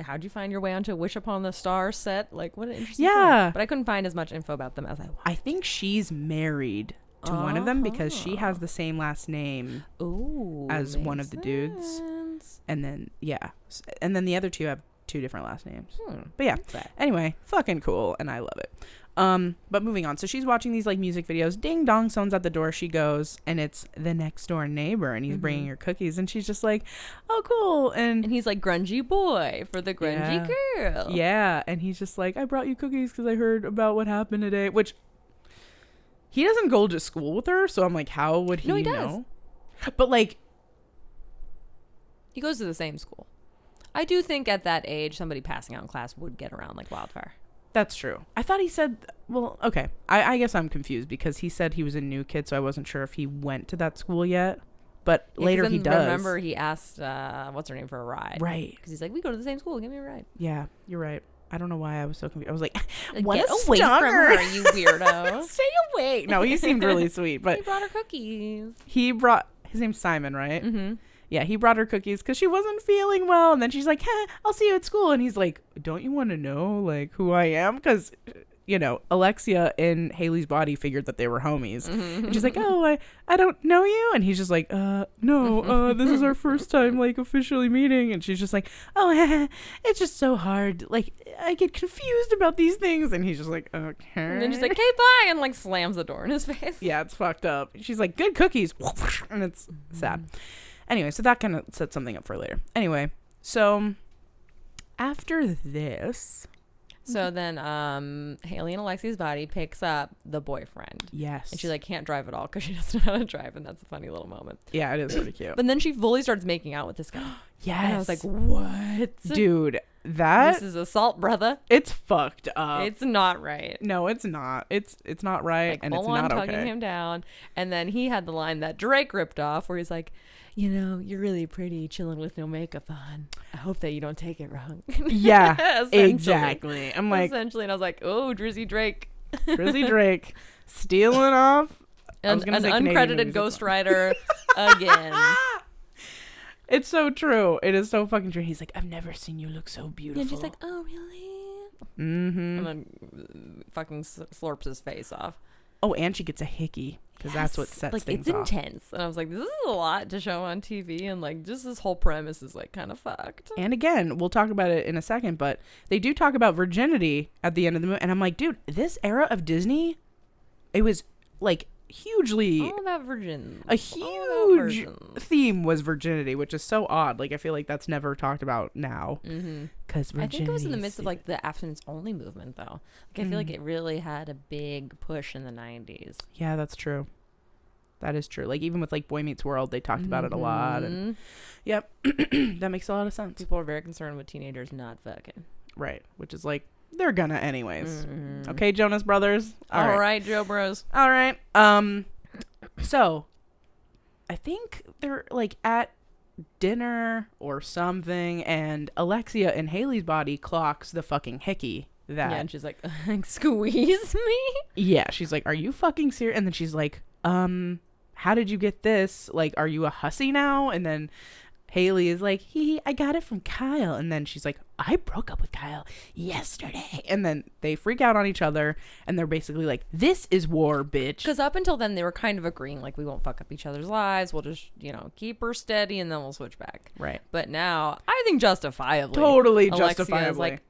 how'd you find your way onto Wish Upon the Star set? Like, what an interesting story. But I couldn't find as much info about them as I wanted. I think she's married to one of them, because she has the same last name as one of the dudes. And then, and then the other two have 2 different last names. But yeah, anyway, fucking cool, and I love it. But moving on. So she's watching these like music videos. Ding dong, someone's at the door. She goes, and it's the next door neighbor, and he's bringing her cookies, and she's just like, oh cool. And he's like, grungy boy for the grungy girl. Yeah, and he's just like, I brought you cookies because I heard about what happened today. Which he doesn't go to school with her, so I'm like, how would he know? Does. But like, he goes to the same school. I do think at that age, somebody passing out in class would get around like wildfire. That's true. I thought he said, well, okay. I guess I'm confused, because he said he was a new kid, so I wasn't sure if he went to that school yet. But later he does. Remember, he asked, what's her name, for a ride. Right. Because he's like, we go to the same school. Give me a ride. Yeah, you're right. I don't know why I was so confused. I was like, what get away from her, you weirdo. Stay away. No, he seemed really sweet. But he brought her cookies. His name's Simon, right? Mm-hmm. Yeah, he brought her cookies because she wasn't feeling well. And then she's like, I'll see you at school. And he's like, don't you want to know, like, who I am? Because, you know, Alexia in Haley's body figured that they were homies. Mm-hmm. And she's like, oh, I don't know you. And he's just like, no, this is our first time, like, officially meeting. And she's just like, oh, it's just so hard. Like, I get confused about these things. And he's just like, okay. And then she's like, okay, bye. And, like, slams the door in his face. Yeah, it's fucked up. She's like, good cookies. And it's sad. Anyway, so that kind of sets something up for later. Anyway, so after this... So then Haley and Alexia's body picks up the boyfriend. Yes. And she, like, can't drive at all because she doesn't know how to drive, and that's a funny little moment. Yeah, it is pretty cute. But then she fully starts making out with this guy. Yes. And I was like, what? Dude, this is assault, brother. It's fucked up. It's not right. No, it's not. It's not right, like, and it's not okay. Tugging him down. And then he had the line that Drake ripped off where he's like, you know, you're really pretty chilling with no makeup on. I hope that you don't take it wrong. Yeah, exactly. I'm like, essentially, and I was like, oh, Drizzy Drake. Drizzy Drake stealing off an uncredited ghostwriter again. It's so true. It is so fucking true. He's like, I've never seen you look so beautiful. And she's like, oh, really? Mm-hmm. And then fucking slurps his face off. Oh, and she gets a hickey, because that's what sets things off. It's intense. And I was like, this is a lot to show on TV, and like just this whole premise is like kind of fucked. And again, we'll talk about it in a second, but they do talk about virginity at the end of the movie, and I'm like, dude, this era of Disney, it was like hugely all about virgins. A huge theme was virginity, which is so odd. Like, I feel like that's never talked about now. Because virginity, I think it was in the midst of like the abstinence only movement, though. Like, I feel like it really had a big push in the 90s. Yeah, that's true. That is true. Like, even with like Boy Meets World, they talked about it a lot. And yep, that makes a lot of sense. People are very concerned with teenagers not fucking. Right, which is like, they're gonna anyways. Okay, Jonas Brothers. All right, Joe Bros. All right. So I think they're like at dinner or something, and Alexia in Haley's body clocks the fucking hickey. That, yeah, and she's like, squeeze me. Yeah, she's like, are you fucking serious? And then she's like, how did you get this? Like, are you a hussy now? And then Haley is like, I got it from Kyle. And then she's like, I broke up with Kyle yesterday. And then they freak out on each other, and they're basically like, this is war, bitch. Because up until then, they were kind of agreeing, like, we won't fuck up each other's lives. We'll just, you know, keep her steady, and then we'll switch back. Right. But now, I think justifiably. Totally Alexia justifiably. Is like,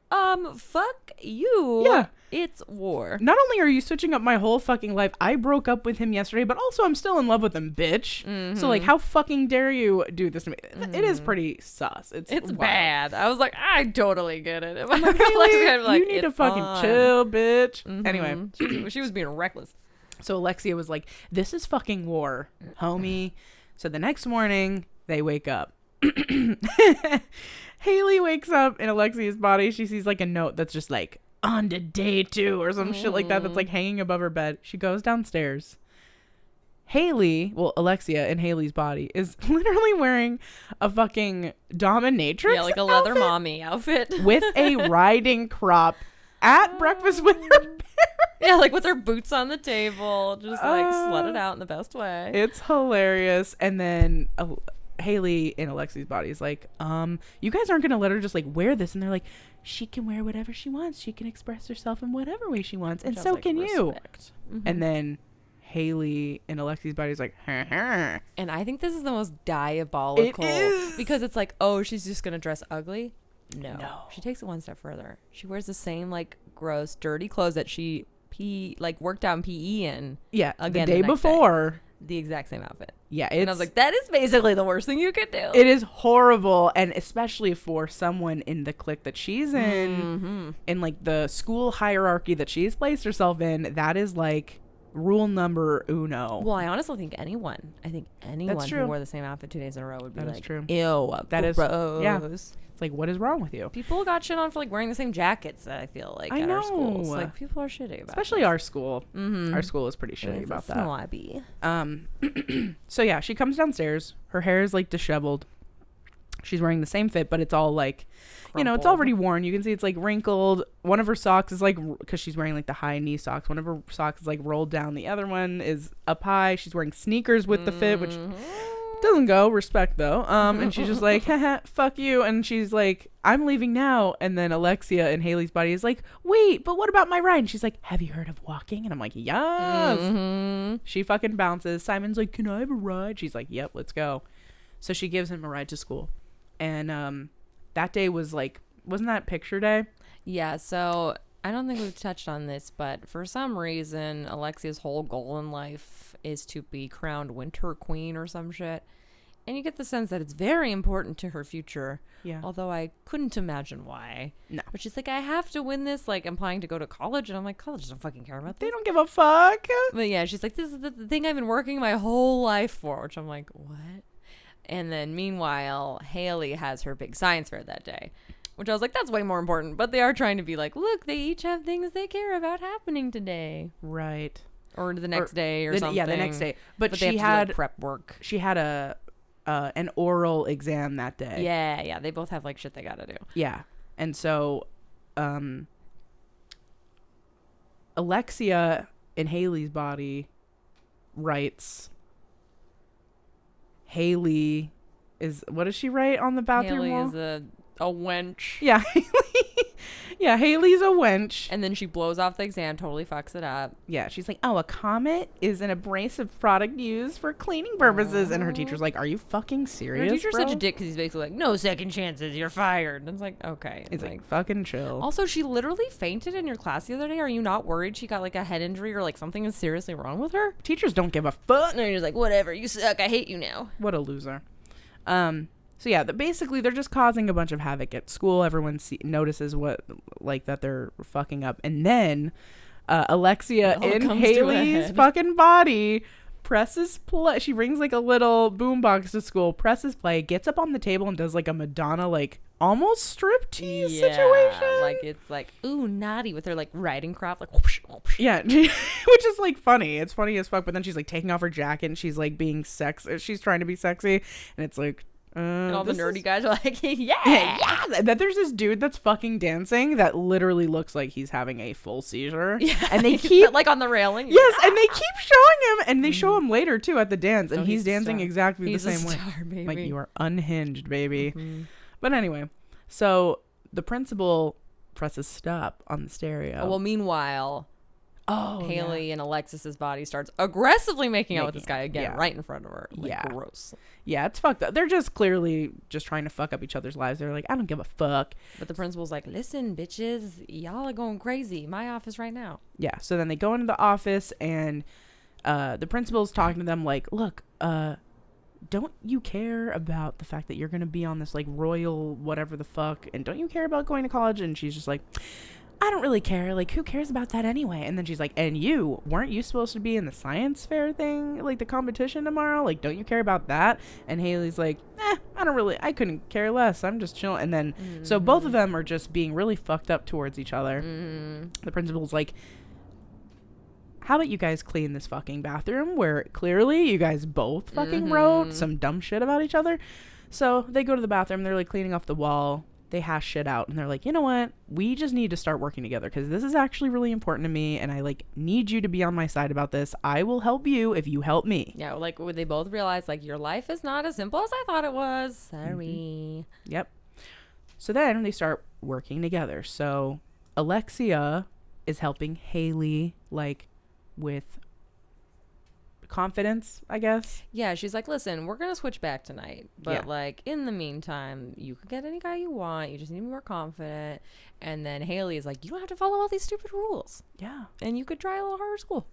fuck you. Yeah. It's war. Not only are you switching up my whole fucking life, I broke up with him yesterday, but also I'm still in love with him, bitch. So, like, how fucking dare you do this to me? It is pretty sus. It's bad. I was like, I totally get it. I'm like, Haley, you need to fucking chill, bitch. Anyway. She was being reckless. So Alexia was like, this is fucking war, homie. So the next morning, they wake up. Haley wakes up in Alexia's body. She sees, like, a note that's just like, on to day 2 or some shit like that that's like hanging above her bed. She goes downstairs. Alexia in Haley's body is literally wearing a fucking dominatrix Yeah, like a leather outfit mommy outfit. with a riding crop at breakfast with her parents. Yeah, like with her boots on the table, just like slut it out in the best way. It's hilarious. And then Haley in Alexi's body is like, you guys aren't gonna let her just like wear this. And they're like, she can wear whatever she wants. She can express herself in whatever way she wants, and so can you. And then Haley in Alexi's body is like, and I think this is the most diabolical. It is. Because it's like, oh, she's just gonna dress ugly. No, No. she takes it one step further. She wears the same like gross, dirty clothes that she worked out in PE in. Yeah, again the day next before. the exact same outfit. Yeah, And I was like, that is basically the worst thing you could do. it is horrible, and especially for someone in the clique that she's in like the school hierarchy that she's placed herself in. That is like rule number uno. Well, I honestly think anyone who true. wore the same outfit 2 days in a row would be That is like, true. ew, That is- gross. yeah. It's like, what is wrong with you? People got shit on for like wearing the same jackets. I feel like I at our schools, know. like people are shitty about, Especially this. our school. Our school is pretty shitty It's about a that. snobby. So yeah, she comes downstairs. Her hair is like disheveled. She's wearing the same fit, but it's all like, it's Crumpled. already worn. You can see it's like wrinkled. One of her socks is like, because she's wearing like the high knee socks. One of her socks is like rolled down. The other one is up high. She's wearing sneakers with the fit, which doesn't go. Respect though. And she's just like, haha, fuck you. And she's like, I'm leaving now. And then Alexia in Haley's body is like, wait, but what about my ride? And she's like, have you heard of walking? And I'm like, yes. She fucking bounces. Simon's like, can I have a ride? She's like, yep, let's go. So she gives him a ride to school. And that day was like, wasn't that picture day? Yeah, so I don't think we've touched on this, but for some reason, Alexia's whole goal in life is to be crowned winter queen or some shit. And you get the sense that it's very important to her future. Yeah. Although I couldn't imagine why. No. But she's like, I have to win this, like implying to go to college. And I'm like, college doesn't fucking care about this. They don't give a fuck. But yeah, she's like, this is the thing I've been working my whole life for. Which I'm like, what? And then meanwhile, Haley has her big science fair that day. Which I was like, that's way more important. But they are trying to be like, look, they each have things they care about happening today. Right. Or the next day or something. Yeah, the next day. But they she have to do, had like, prep work. She had an oral exam that day. Yeah. They both have like shit they gotta do. Yeah. And so Alexia in Haley's body writes, Haley is, what does she write on the bathroom Haley wall? is a wench. Yeah, yeah, Haley's a wench. And then she blows off the exam, totally fucks it up. Yeah, she's like, oh, a comet is an abrasive product used for cleaning purposes. And her teacher's like, are you fucking serious, Her teacher's bro? such a dick because he's basically like, no second chances, you're fired. And it's like, okay. It's like, fucking chill. Also, she literally fainted in your class the other day. Are you not worried she got like a head injury or like something is seriously wrong with her? Teachers don't give a fuck. No, you're just like, whatever, you suck, I hate you now. What a loser. So yeah, basically they're just causing a bunch of havoc at school. Everyone notices what, like, that they're fucking up. And then Alexia in Haley's fucking body presses play. She brings like a little boombox to school, presses play, gets up on the table and does like a Madonna, like almost striptease situation. Like it's like, ooh, naughty with her like riding crop, like whoosh, whoosh. Yeah, which is like funny. It's funny as fuck. But then she's like taking off her jacket and she's like being she's trying to be sexy, and it's like. And all the nerdy guys are like, yeah. That there's this dude that's fucking dancing that literally looks like he's having a full seizure. Yeah. And they keep like on the railing. Yes, and they keep showing him, and they show him later too at the dance, and he's dancing exactly the same way. Baby. Like, you are unhinged, baby. But anyway, so the principal presses stop on the stereo. Well, meanwhile, Haley and Alexis's body starts aggressively making out with this guy again, right in front of her. Like, gross. Yeah, it's fucked up. They're just clearly just trying to fuck up each other's lives. They're like, I don't give a fuck. But the principal's like, listen, bitches, y'all are going crazy. My office right now. Yeah, so then they go into the office, and the principal's talking to them like, look, don't you care about the fact that you're going to be on this, like, royal whatever the fuck, and don't you care about going to college? And she's just like, I don't really care. Like, who cares about that anyway? And then she's like, and weren't you supposed to be in the science fair thing, like the competition tomorrow? Like, don't you care about that? And Haley's like, I couldn't care less. I'm just chilling. And then, so both of them are just being really fucked up towards each other. The principal's like, how about you guys clean this fucking bathroom where clearly you guys both fucking wrote some dumb shit about each other. So they go to the bathroom, they're like cleaning off the wall, they hash shit out, and they're like, you know what, we just need to start working together because this is actually really important to me, and I like need you to be on my side about this. I will help you if you help me. Yeah, like they both realize like your life is not as simple as I thought it was. Sorry. Yep. So then they start working together. So Alexia is helping Haley like with confidence, I guess. Yeah, she's like, listen, we're gonna switch back tonight, but like in the meantime, you could get any guy you want, you just need to be more confident. And then Haley is like, you don't have to follow all these stupid rules, and you could try a little harder school.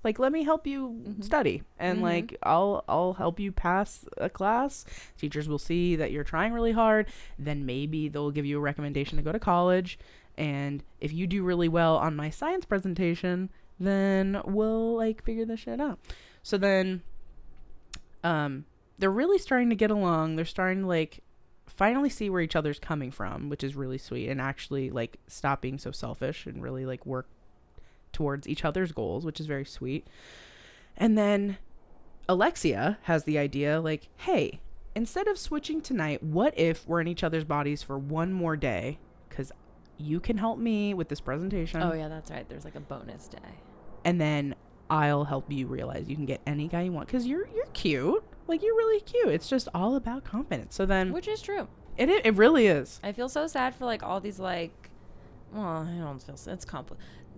Like, let me help you study, and like I'll help you pass a class. Teachers will see that you're trying really hard, then maybe they'll give you a recommendation to go to college, and if you do really well on my science presentation, then we'll like figure this shit out. So then they're really starting to get along. They're starting to like finally see where each other's coming from, which is really sweet, and actually like stop being so selfish and really like work towards each other's goals, which is very sweet. And then Alexia has the idea like, hey, instead of switching tonight, what if we're in each other's bodies for one more day, because you can help me with this presentation. Oh yeah, that's right, there's like a bonus day. And then I'll help you realize you can get any guy you want because you're cute. Like, you're really cute. It's just all about confidence. So then, which is true. It really is. I feel so sad for like all these like, well, I don't feel it's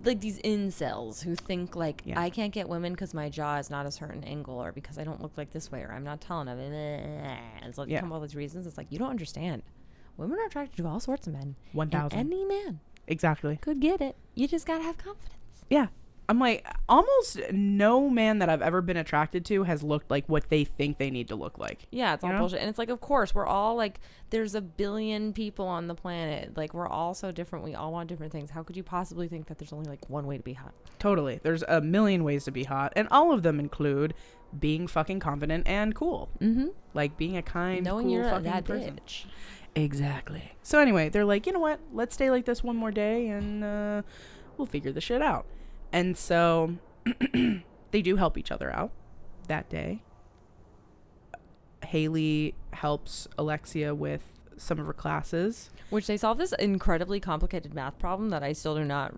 like these incels who think like I can't get women because my jaw is not a certain angle, or because I don't look like this way, or I'm not tall enough. And it's like come up with all these reasons. It's like, you don't understand. Women are attracted to all sorts of men. 1,000. Any man exactly could get it. You just gotta have confidence. Yeah. I'm like, almost no man that I've ever been attracted to has looked like what they think they need to look like. Yeah, it's all bullshit. And it's like, of course, we're all like, there's a billion people on the planet. Like, we're all so different. We all want different things. How could you possibly think that there's only like one way to be hot? Totally. There's a million ways to be hot. And all of them include being fucking confident and cool. Mm-hmm. Like being a kind, knowing cool you're fucking that person. bitch. Exactly. So anyway, they're like, you know what? Let's stay like this one more day and we'll figure the shit out. And so they do help each other out that day. Haley helps Alexia with some of her classes, which they solve this incredibly complicated math problem that I still do not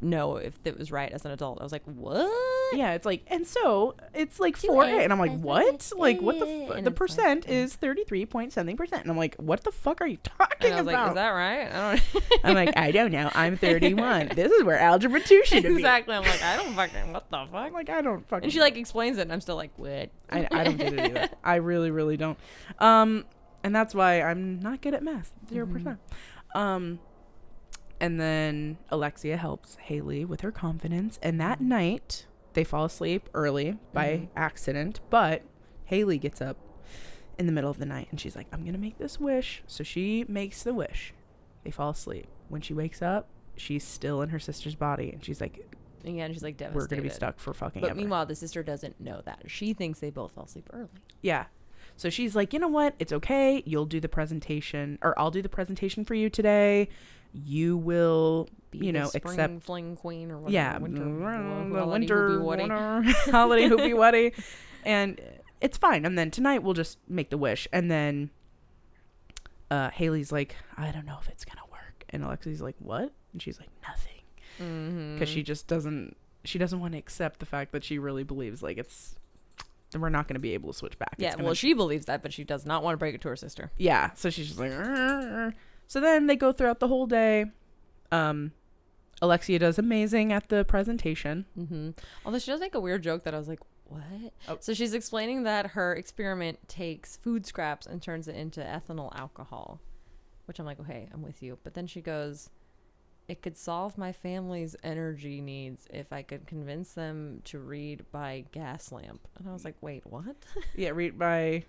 know if it was right as an adult. I was like, what? Yeah, it's like, and so it's like 4A, and I'm like, what? Like, what the percent like, is 33.something%, and I'm like, what the fuck are you talking about? Like, is that right? I don't. I'm like, I don't know. I'm 31. This is where algebra 2 should be. Exactly. I'm like, I don't fucking. What the fuck? Like, I don't fucking. And she like explains it, and I'm still like, what? I don't get it either. I really, really don't. And that's why I'm not good at math. 0%. And then Alexia helps Haley with her confidence. And that night, they fall asleep early by accident. But Haley gets up in the middle of the night and she's like, I'm going to make this wish. So she makes the wish. They fall asleep. When she wakes up, she's still in her sister's body. And she's like, yeah, and she's like devastated. We're going to be stuck for fucking But ever. Meanwhile, the sister doesn't know that. She thinks they both fell asleep early. Yeah. So she's like, you know what? It's okay. You'll do the presentation, or I'll do the presentation for you today. You will, be accept fling queen or whatever. Yeah, winter holiday hoopy wuddy, and it's fine. And then tonight we'll just make the wish. And then Haley's like, I don't know if it's gonna work. And Alexi's like, what? And she's like, nothing, because she just doesn't. She doesn't want to accept the fact that she really believes like we're not going to be able to switch back. Yeah, well, she believes that, but she does not want to break it to her sister. Yeah, so she's just like, Arr. So then they go throughout the whole day. Alexia does amazing at the presentation. Although she does make a weird joke that I was like, what? Oh. So she's explaining that her experiment takes food scraps and turns it into ethanol alcohol, which I'm like, okay, I'm with you. But then she goes, it could solve my family's energy needs if I could convince them to read by gas lamp. And I was like, wait, what? Yeah, read by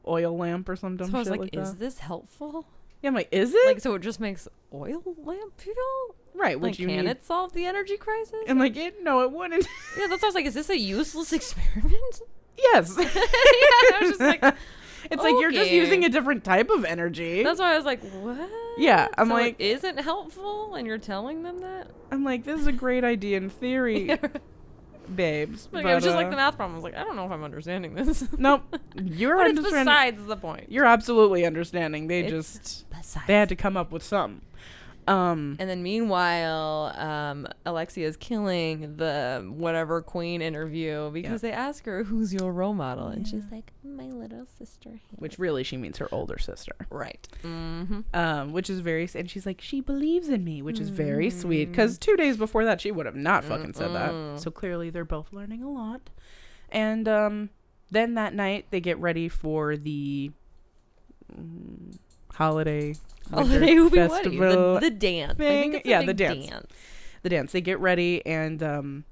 oil lamp or some dumb so I was shit like, is that. This helpful? Yeah, I'm like, is it? Like, so it just makes oil lamp fuel? Right, which like, can it solve the energy crisis? I'm like, no, it wouldn't. Yeah, that's what I was like, is this a useless experiment? Yes. Yeah, I was just like... It's like you're just using a different type of energy. That's why I was like, what? Yeah, I'm so like, it isn't helpful, and you're telling them that? I'm like, this is a great idea in theory, babes. Like, but, it was just like the math problem. I was like, I don't know if I'm understanding this. Nope, you're but it's understanding. besides the point. You're absolutely understanding. They It's they had to come up with something. And then meanwhile, Alexia's killing the whatever queen interview because they ask her, who's your role model? And she's like, my little sister. Which really she means her older sister. Right. Mm-hmm. Which is very, and she's like, she believes in me, which is very sweet. Because 2 days before that, she would have not fucking said that. So clearly they're both learning a lot. And then that night they get ready for the holiday festival, the dance thing. I think it's the dance. They get ready, and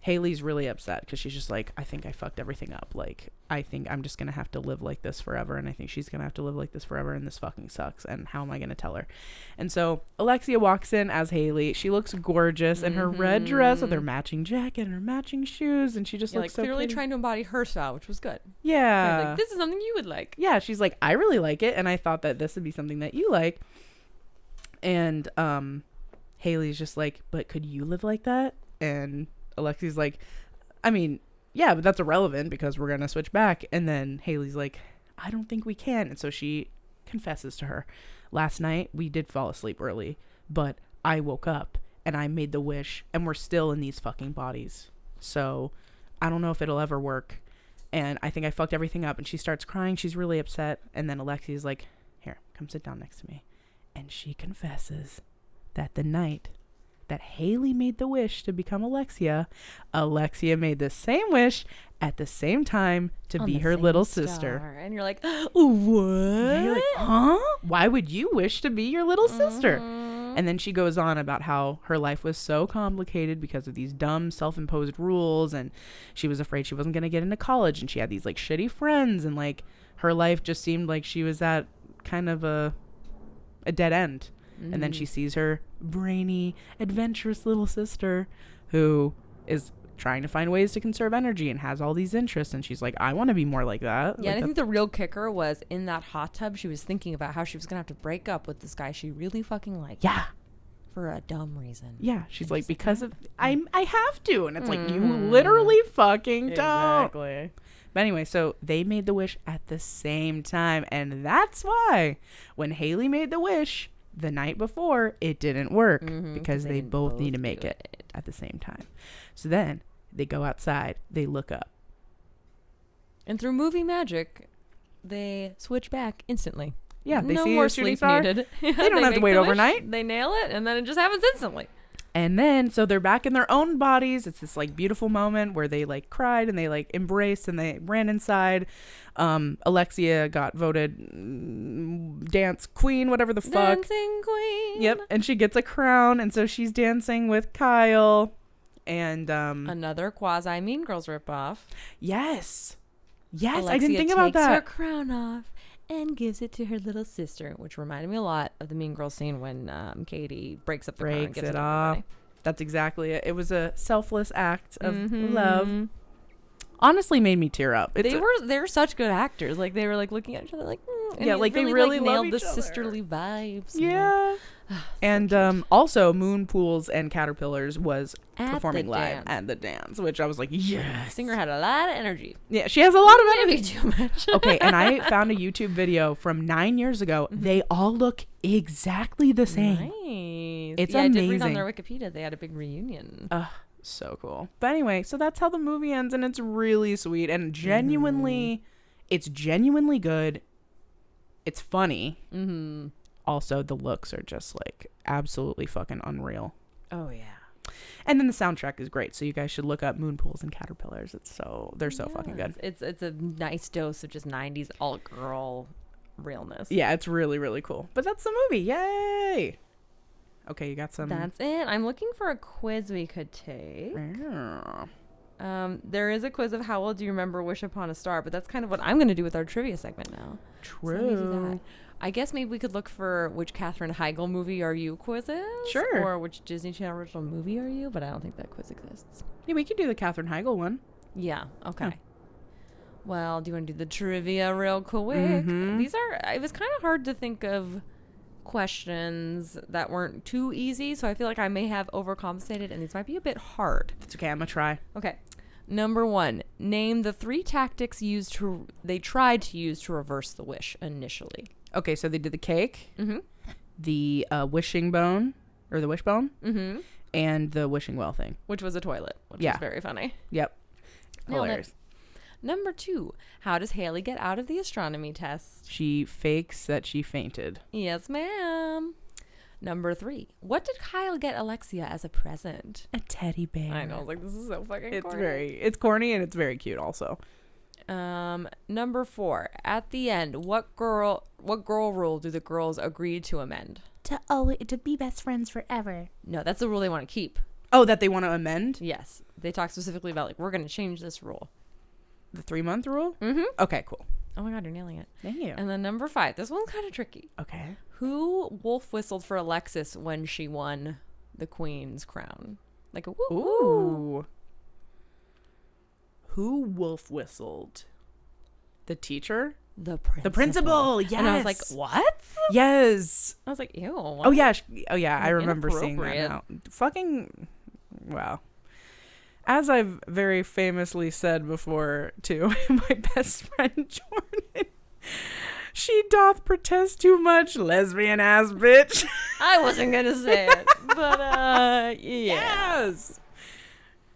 Haley's really upset because she's just like, I think I fucked everything up. Like, I think I'm just gonna have to live like this forever, and I think she's gonna have to live like this forever, and this fucking sucks, and how am I gonna tell her? And so Alexia walks in as Haley. She looks gorgeous in her red dress with her matching jacket and her matching shoes, and she just looks so clearly pretty. trying to embody her style, which was good. Yeah, like, this is something you would like. Yeah, she's like, I really like it, and I thought that this would be something that you like. And Haley's just like, but could you live like that? And Alexi's like, I mean, yeah, but that's irrelevant because we're gonna switch back. And then Haley's like, I don't think we can. And so she confesses to her, last night we did fall asleep early, but I woke up and I made the wish, and we're still in these fucking bodies, so I don't know if it'll ever work, and I think I fucked everything up. And she starts crying. She's really upset. And then Alexi's like, here, come sit down next to me. And she confesses that the night that Haley made the wish to become Alexia made the same wish at the same time to be her little sister. And you're like, what? And you're like, huh? Why would you wish to be your little sister? And then she goes on about how her life was so complicated because of these dumb self-imposed rules, and she was afraid she wasn't going to get into college, and she had these like shitty friends, and like her life just seemed like she was at kind of a dead end. And then she sees her brainy, adventurous little sister who is trying to find ways to conserve energy and has all these interests, and she's like, I want to be more like that. Yeah, like, and I think the real kicker was in that hot tub, she was thinking about how she was gonna have to break up with this guy she really fucking liked. Yeah. For a dumb reason. Yeah, she's like, because of I have to, and it's like, you literally fucking don't. Exactly. But anyway, so they made the wish at the same time, and that's why when Haley made the wish the night before, it didn't work, because they both need to make it at the same time. So then they go outside, they look up, and through movie magic, they switch back instantly. Yeah, they no see more a shooting sleep star. needed. They don't have to wait overnight. They nail it, and then it just happens instantly. And then, so they're back in their own bodies. It's this like beautiful moment where they like cried and they like embraced and they ran inside. Alexia got voted dance queen, whatever the fuck. Dancing queen. Yep. And she gets a crown. And so she's dancing with Kyle. And another quasi Mean Girls ripoff. Yes. Yes, Alexia I didn't think about that. takes her crown off and gives it to her little sister, which reminded me a lot of the Mean Girls scene when Katie breaks up the crown and gives it off. That's exactly it. It was a selfless act of love. Honestly, made me tear up. They're such good actors. Like, they were like looking at each other like, and yeah, like they really nailed love the each other. sisterly vibes. Yeah. And also Moon Pools and Caterpillars was At performing the live dance. at the dance, which I was like, yes. The singer had a lot of energy. Yeah, she has a lot of energy. Maybe too much. Okay, and I found a YouTube video from 9 years ago. They all look exactly the same. Nice. It's amazing. I did read amazing. on their Wikipedia they had a big reunion. So cool. But anyway, so that's how the movie ends, and it's really sweet and genuinely, it's genuinely good. It's funny. Also, the looks are just like absolutely fucking unreal. Oh yeah. And then the soundtrack is great, so you guys should look up Moon Pools and Caterpillars. They're so fucking good. It's a nice dose of just 90s alt girl realness. Yeah, it's really, really cool. But that's the movie. Yay! Okay, you got some. That's it. I'm looking for a quiz we could take. There is a quiz of how well do you remember Wish Upon a Star, but that's kind of what I'm going to do with our trivia segment now. True. So let me do that. I guess maybe we could look for which Katherine Heigl movie are you quizzes? Sure. Or which Disney Channel original movie are you? But I don't think that quiz exists. Yeah, we could do the Katherine Heigl one. Yeah. Okay. Well, do you want to do the trivia real quick? It was kind of hard to think of questions that weren't too easy, so I feel like I may have overcompensated, and these might be a bit hard. It's okay. I'm going to try. Okay. Number 1, name the 3 tactics they tried to use to reverse the wish initially. Okay, so they did the cake, the wishing bone, or the wishbone, and the wishing well thing. Which was a toilet, which was very funny. Yep. Nailed Hilarious. it. Number 2, how does Haley get out of the astronomy test? She fakes that she fainted. Yes, ma'am. Number 3, what did Kyle get Alexia as a present? A teddy bear. I know, I was like, this is so fucking corny. It's corny and it's very cute also. Number 4, at the end, what girl rule do the girls agree to amend? To be best friends forever. No, that's the rule they want to keep. Oh, that they want to amend? Yes. They talk specifically about, like, we're going to change this rule. The 3-month rule? Mm-hmm. Okay, cool. Oh my God, you're nailing it. Thank you. And then number 5, this one's kind of tricky. Okay. Who wolf whistled for Alexis when she won the queen's crown? Like a woo. Ooh. Who wolf whistled? The teacher? The principal. The principal, yes. And I was like, what? Yes. I was like, ew. What? Oh, yeah. I remember seeing that Inappropriate. now. Fucking, wow. As I've very famously said before to my best friend Jordan, she doth protest too much, lesbian ass bitch. I wasn't going to say it, but yeah. Yes.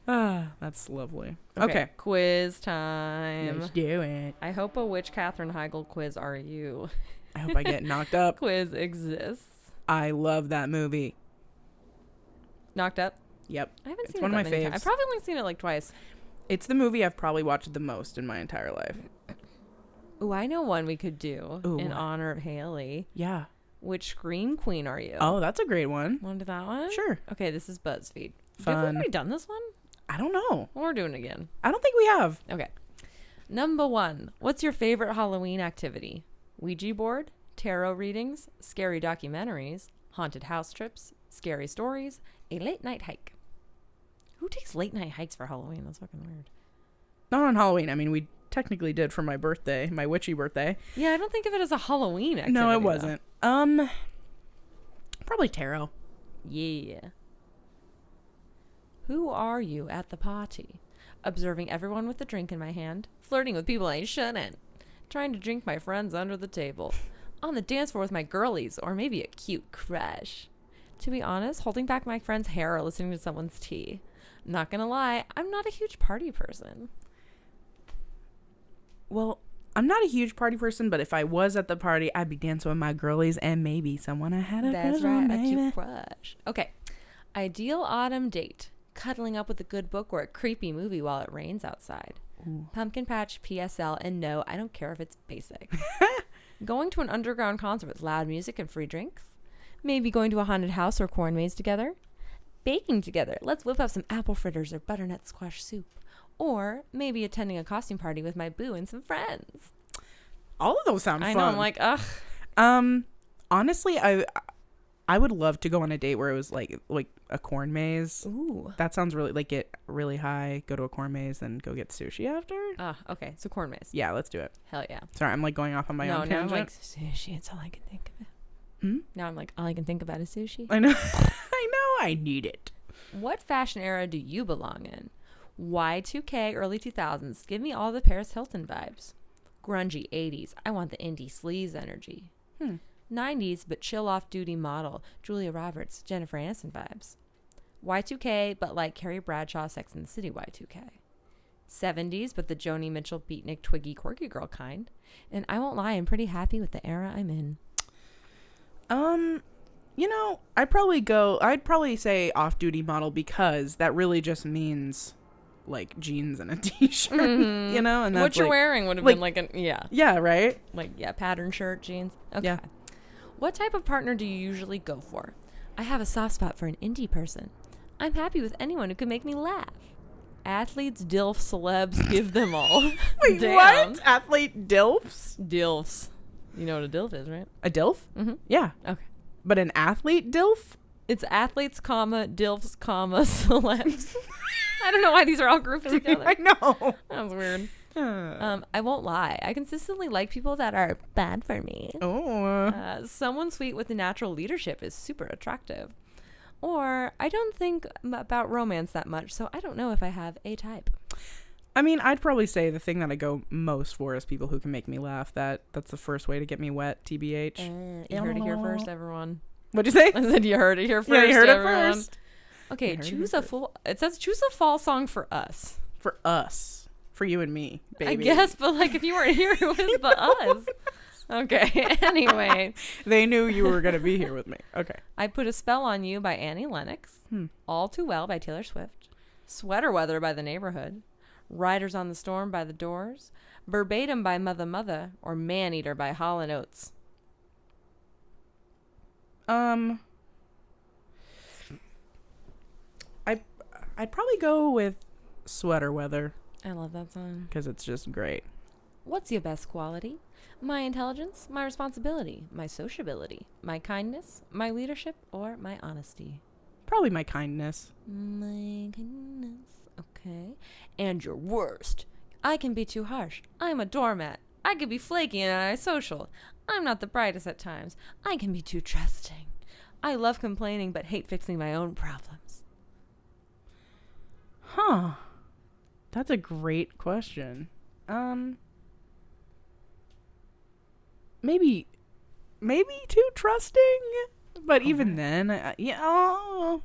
Ah, that's lovely. Okay. Quiz time. Let's do it. I hope a which Katherine Heigl quiz are you? I hope I get knocked up. Quiz exists. I love that movie. Knocked Up? Yep. I haven't It's seen one it of that my many faves. times. I've probably only seen it like twice. It's the movie I've probably watched the most in my entire life. Ooh, I know one we could do Ooh. in honor of Haley. Yeah. Which Scream Queen are you? Oh, that's a great one. Want to do that one? Sure. Okay, this is BuzzFeed. Have Fun. we already done this one? I don't know. Well, we're doing it again. I don't think we have. Okay. Number 1. What's your favorite Halloween activity? Ouija board, tarot readings, scary documentaries, haunted house trips, scary stories, a late night hike. Who takes late night hikes for Halloween? That's fucking weird. Not on Halloween. I mean, we technically did for my birthday, my witchy birthday. Yeah, I don't think of it as a Halloween activity. No, it though. wasn't. Probably tarot. Yeah. Who are you at the party? Observing everyone with a drink in my hand, flirting with people I shouldn't, trying to drink my friends under the table, on the dance floor with my girlies, or maybe a cute crush. To be honest, holding back my friend's hair or listening to someone's tea. I'm not gonna lie, I'm not a huge party person. Well, I'm not a huge party person, but if I was at the party, I'd be dancing with my girlies and maybe someone I had a That's crush on, right, a baby. cute crush. Okay. Ideal autumn date. Cuddling up with a good book or a creepy movie while it rains outside. Ooh. Pumpkin patch, PSL, and no, I don't care if it's basic. Going to an underground concert with loud music and free drinks. Maybe going to a haunted house or corn maze together. Baking together. Let's whip up some apple fritters or butternut squash soup. Or maybe attending a costume party with my boo and some friends. All of those sound I fun. know, I'm like, ugh. Honestly, I would love to go on a date where it was like a corn maze. Ooh. That sounds really like get really high, go to a corn maze, then go get sushi after. Okay, so corn maze. Yeah, let's do it. Hell yeah. Sorry, I'm like going off on my own now I'm tangent. like, sushi, it's all I can think of. Now I'm like, all I can think about is sushi. I know. I need it. What fashion era do you belong in? Y2K, early 2000s. Give me all the Paris Hilton vibes. Grungy 80s. I want the indie sleaze energy. 90s, but chill off-duty model. Julia Roberts, Jennifer Aniston vibes. Y2K, but like Carrie Bradshaw, Sex and the City Y2K. 70s, but the Joni Mitchell, Beatnik, Twiggy, Quirky Girl kind. And I won't lie, I'm pretty happy with the era I'm in. I'd probably say off-duty model because that really just means like jeans and a t-shirt, and that's what you're like, wearing would have been like yeah, right? Pattern shirt, jeans. Okay. Yeah. What type of partner do you usually go for? I have a soft spot for an indie person. I'm happy with anyone who can make me laugh. Athletes, DILFs, celebs, give them all. Wait, Damn. what? Athlete DILFs? DILFs. You know what a DILF is, right? A DILF? Yeah. Okay. But an athlete DILF? It's athletes, DILFs, celebs. I don't know why these are all grouped together. I know. That was weird. I won't lie. I consistently like people that are bad for me. Someone sweet with a natural leadership is super attractive. Or I don't think about romance that much, so I don't know if I have a type. I mean, I'd probably say the thing that I go most for is people who can make me laugh. That's the first way to get me wet, TBH. You heard it here first, everyone. What'd you say? I said you heard it here first. Yeah, you heard everyone. it first. Okay, it says choose a fall song for us. For us. For you and me, baby. I guess, but like if you weren't here, it was the us. Okay, anyway. They knew you were going to be here with me. Okay. I Put a Spell on You by Annie Lennox. All Too Well by Taylor Swift. Sweater Weather by The Neighborhood. Riders on the Storm by The Doors. Verbatim by Mother Mother. Or Man Eater by Hall & Oates. I'd probably go with Sweater Weather. I love that song. Because it's just great. What's your best quality? My intelligence, my responsibility, my sociability, my kindness, my leadership, or my honesty? Probably my kindness. My kindness. Okay. And your worst. I can be too harsh. I'm a doormat. I can be flaky and antisocial. I'm not the brightest at times. I can be too trusting. I love complaining but hate fixing my own problems. Huh. That's a great question. Maybe too trusting, but even then, I'll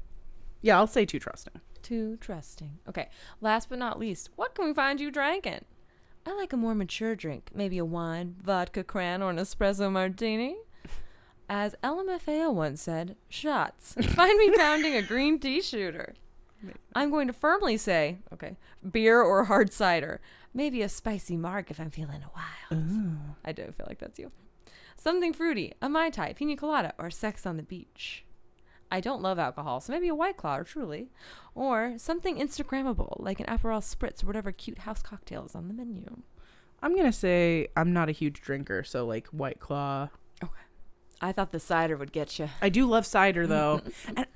say too trusting. Too trusting. Okay. Last but not least, what can we find you drinking? I like a more mature drink, maybe a wine, vodka cran, or an espresso martini. As LMFAO once said, shots. Find me pounding a green tea shooter. I'm going to firmly say, beer or hard cider. Maybe a spicy marg if I'm feeling wild. Ooh. I do feel like that's you. Something fruity, a Mai Tai, pina colada, or sex on the beach. I don't love alcohol, so maybe a White Claw or Truly. Or something Instagrammable, like an Aperol Spritz or whatever cute house cocktail is on the menu. I'm going to say I'm not a huge drinker, so like White Claw. Okay. I thought the cider would get you. I do love cider, though.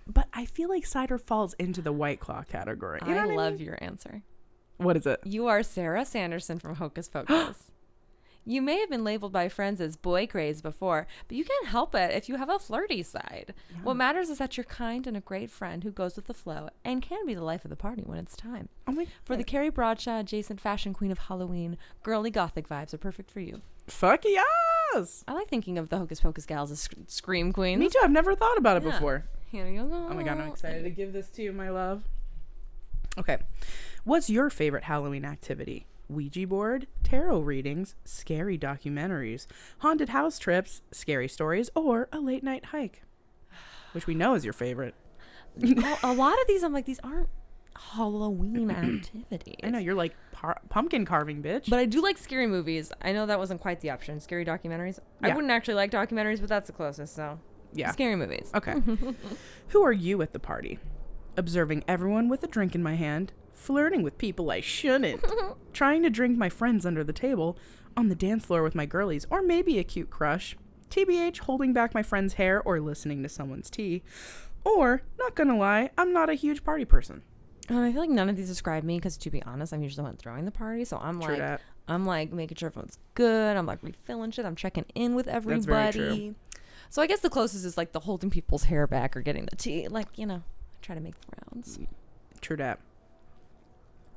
But I feel like cider falls into the White Claw category. You know I what love mean? your answer. What is it? You are Sarah Sanderson from Hocus Pocus. You may have been labeled by friends as boy craze before, but you can't help it if you have a flirty side. Yeah. What matters is that you're kind and a great friend who goes with the flow and can be the life of the party when it's time. For the Carrie Bradshaw adjacent fashion queen of Halloween, girly gothic vibes are perfect for you. Fuck yes! I like thinking of the Hocus Pocus gals as scream queens. Me too. I've never thought about it before. Here you go. Oh my god, I'm excited to give this to you, my love. Okay. What's your favorite Halloween activity? Ouija board, tarot readings, scary documentaries, haunted house trips, scary stories, or a late night hike? Which we know is your favorite. A lot of these, I'm like, these aren't Halloween activities. I know, you're like pumpkin carving, bitch. But I do like scary movies. I know that wasn't quite the option. Scary documentaries. Yeah. I wouldn't actually like documentaries, but that's the closest, so. Yeah. Scary movies. Okay. Who are you at the party? Observing everyone with a drink in my hand, flirting with people I shouldn't, trying to drink my friends under the table, on the dance floor with my girlies, or maybe a cute crush, TBH holding back my friend's hair or listening to someone's tea, or, not gonna lie, I'm not a huge party person. I feel like none of these describe me because, to be honest, I'm usually the one throwing the party, so I'm like making sure everyone's good, I'm like refilling shit, I'm checking in with everybody. That's very true. So I guess the closest is like the holding people's hair back or getting the tea, like, you know, I try to make the rounds. True dat.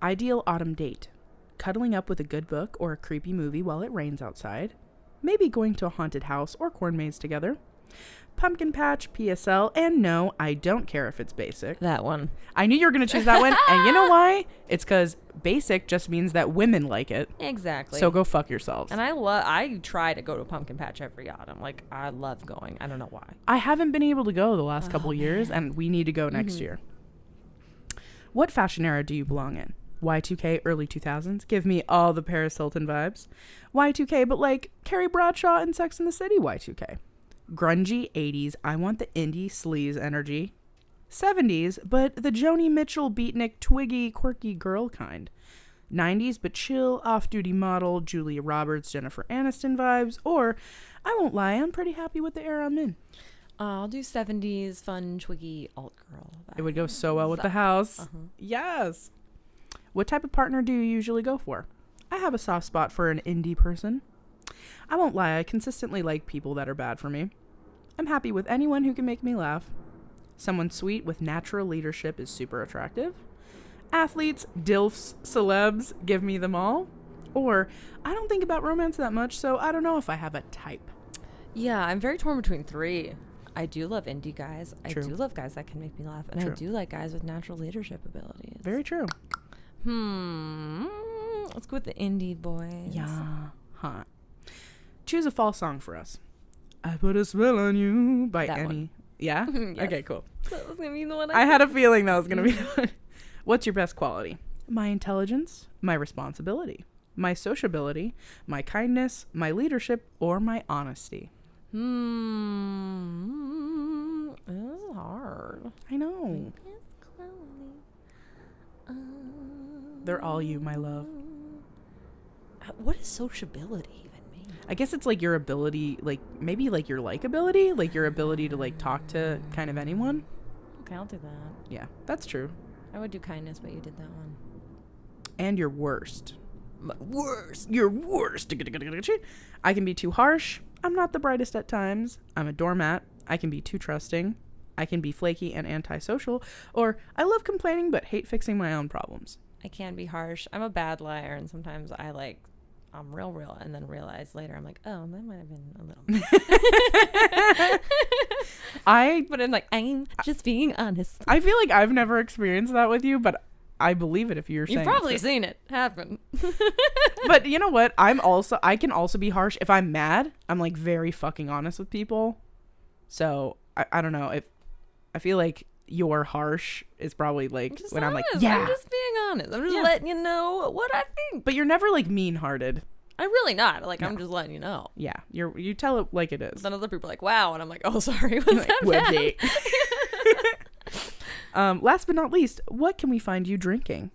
Ideal autumn date. Cuddling up with a good book or a creepy movie while it rains outside. Maybe going to a haunted house or corn maze together. Pumpkin patch, PSL, and no, I don't care if it's basic. That one. I knew you were going to choose that one, and you know why? It's because basic just means that women like it. Exactly. So go fuck yourselves. And I try to go to pumpkin patch every autumn. Like, I love going. I don't know why. I haven't been able to go the last couple years, and we need to go next year. What fashion era do you belong in? Y2K, early 2000s. Give me all the Paris Hilton vibes. Y2K, but like Carrie Bradshaw and Sex and the City Y2K. Grungy 80s, I want the indie sleaze energy. 70s, but the Joni Mitchell beatnik twiggy quirky girl kind. 90s, but chill off-duty model Julia Roberts, Jennifer Aniston vibes. Or, I won't lie, I'm pretty happy with the era I'm in. I'll do 70s fun twiggy alt girl vibes. It would go so well with the house. Yes. What type of partner do you usually go for? I have a soft spot for an indie person. I won't lie, I consistently like people that are bad for me. I'm happy with anyone who can make me laugh. Someone sweet with natural leadership is super attractive. Athletes, DILFs, celebs, give me them all. Or, I don't think about romance that much, so I don't know if I have a type. Yeah, I'm very torn between 3. I do love indie guys. True. I do love guys that can make me laugh. And True. I do like guys with natural leadership abilities. Very true. Let's go with the indie boys. Yeah. Huh. Choose a fall song for us. I Put a Spell on You by That Annie. one. Yeah? Yes. Okay, cool. That was going to be the one I had a feeling that was going to be the one. What's your best quality? My intelligence, my responsibility, my sociability, my kindness, my leadership, or my honesty. This is hard. I know. They're all you, my love. What does sociability even mean? I guess it's like your ability, like maybe like your likability, like your ability to like talk to kind of anyone. Okay, I'll do that. Yeah, that's true. I would do kindness, but you did that one. And your worst. My worst. Your worst. I can be too harsh. I'm not the brightest at times. I'm a doormat. I can be too trusting. I can be flaky and antisocial. Or I love complaining but hate fixing my own problems. I can be harsh. I'm a bad liar, and sometimes I'm real, and then realize later I'm like, oh, that might have been a little. But I'm like, I'm just being honest. I feel like I've never experienced that with you, but I believe it if you're saying You've probably seen it happen. But you know what? I can also be harsh. If I'm mad, I'm like very fucking honest with people. So I don't know if I feel like your harsh is probably like when honest. I'm like, yeah. I'm just being honest. I'm just letting you know what I think. But you're never like mean-hearted. I'm really not. Like, No. I'm just letting you know. Yeah, you tell it like it is. Then other people are like, wow. And I'm like, oh, sorry. Was that bad? Last but not least, what can we find you drinking?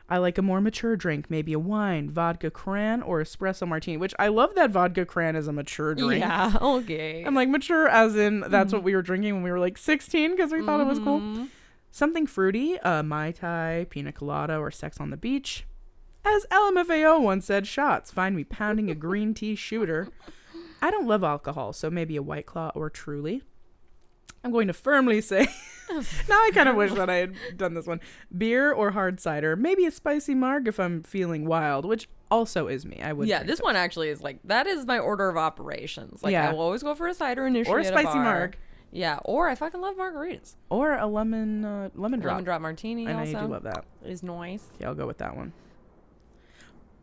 I like a more mature drink, maybe a wine, vodka cran, or espresso martini, which I love that vodka cran is a mature drink. Yeah, okay. I'm like, mature as in that's what we were drinking when we were like 16 because we thought it was cool. Something fruity, Mai Tai, pina colada, or sex on the beach. As LMFAO once said, shots. Find me pounding a green tea shooter. I don't love alcohol, so maybe a White Claw or Truly. I'm going to firmly say, now I kind of wish that I had done this one. Beer or hard cider. Maybe a spicy marg if I'm feeling wild, which also is me. I would. Yeah, drink this that. one actually is like, that is my order of operations. Like, Yeah. I will always go for a cider initially Or a at spicy bar. marg. Yeah, or I fucking love margaritas. Or a lemon drop. Lemon drop martini I know also you do love that. is nice. Yeah, I'll go with that one.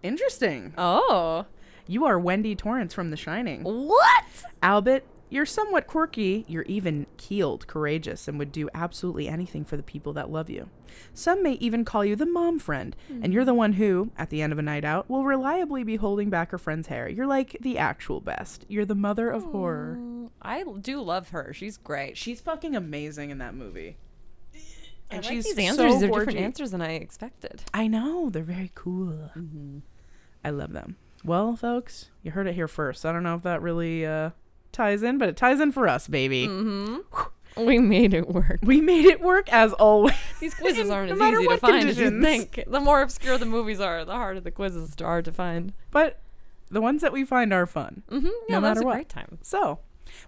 Interesting. Oh. You are Wendy Torrance from The Shining. What? Albert, you're somewhat quirky, you're even keeled, courageous, and would do absolutely anything for the people that love you. Some may even call you the mom friend, and you're the one who, at the end of a night out, will reliably be holding back her friend's hair. You're like the actual best. You're the mother of horror. I do love her. She's great. She's fucking amazing in that movie. And I like she's these so answers. They're gorgeous. different answers than I expected. I know, they're very cool. I love them. Well, folks, you heard it here first. I don't know if that really ties in, but it ties in for us, baby. We made it work. We made it work as always. These quizzes aren't No as matter easy to what find as you conditions. think. The more obscure the movies are, the harder the quizzes are to find. But the ones that we find are fun. Yeah, No that's matter a what. great time. So,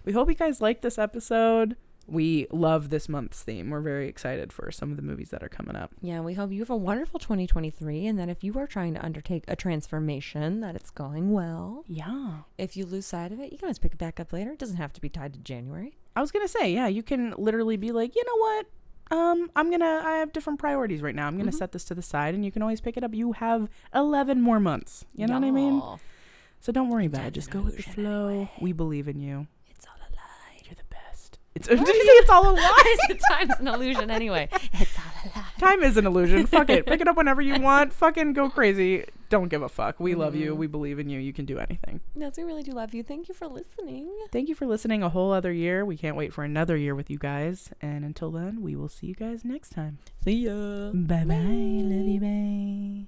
we hope you guys liked this episode. We love this month's theme. We're very excited for some of the movies that are coming up. Yeah, we hope you have a wonderful 2023, and that if you are trying to undertake a transformation, that it's going well. Yeah. If you lose sight of it, you can always pick it back up later. It doesn't have to be tied to January. I was going to say, yeah, you can literally be like, you know what? I have different priorities right now. I'm going to set this to the side, and you can always pick it up. You have 11 more months. You know what I mean? Y'all. So don't worry about it. Just go with the flow. We believe in you. It's all a lie. You're the best. Did you say it's all a lie? Time's an illusion anyway. It's all a lie. Time is an illusion. Fuck it. Pick it up whenever you want. Fucking go crazy. Don't give a fuck. We love you. We believe in you. You can do anything. Yes, we really do love you. Thank you for listening. Thank you for listening a whole other year. We can't wait for another year with you guys. And until then, we will see you guys next time. See ya. Bye-bye. Love you. Bye.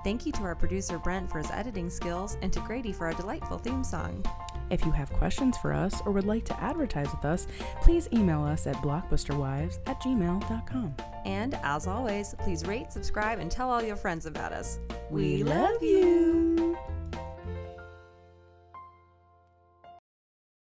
Thank you to our producer Brent for his editing skills and to Grady for our delightful theme song. If you have questions for us or would like to advertise with us, please email us at blockbusterwives@gmail.com. And as always, please rate, subscribe, and tell all your friends about us. We love you.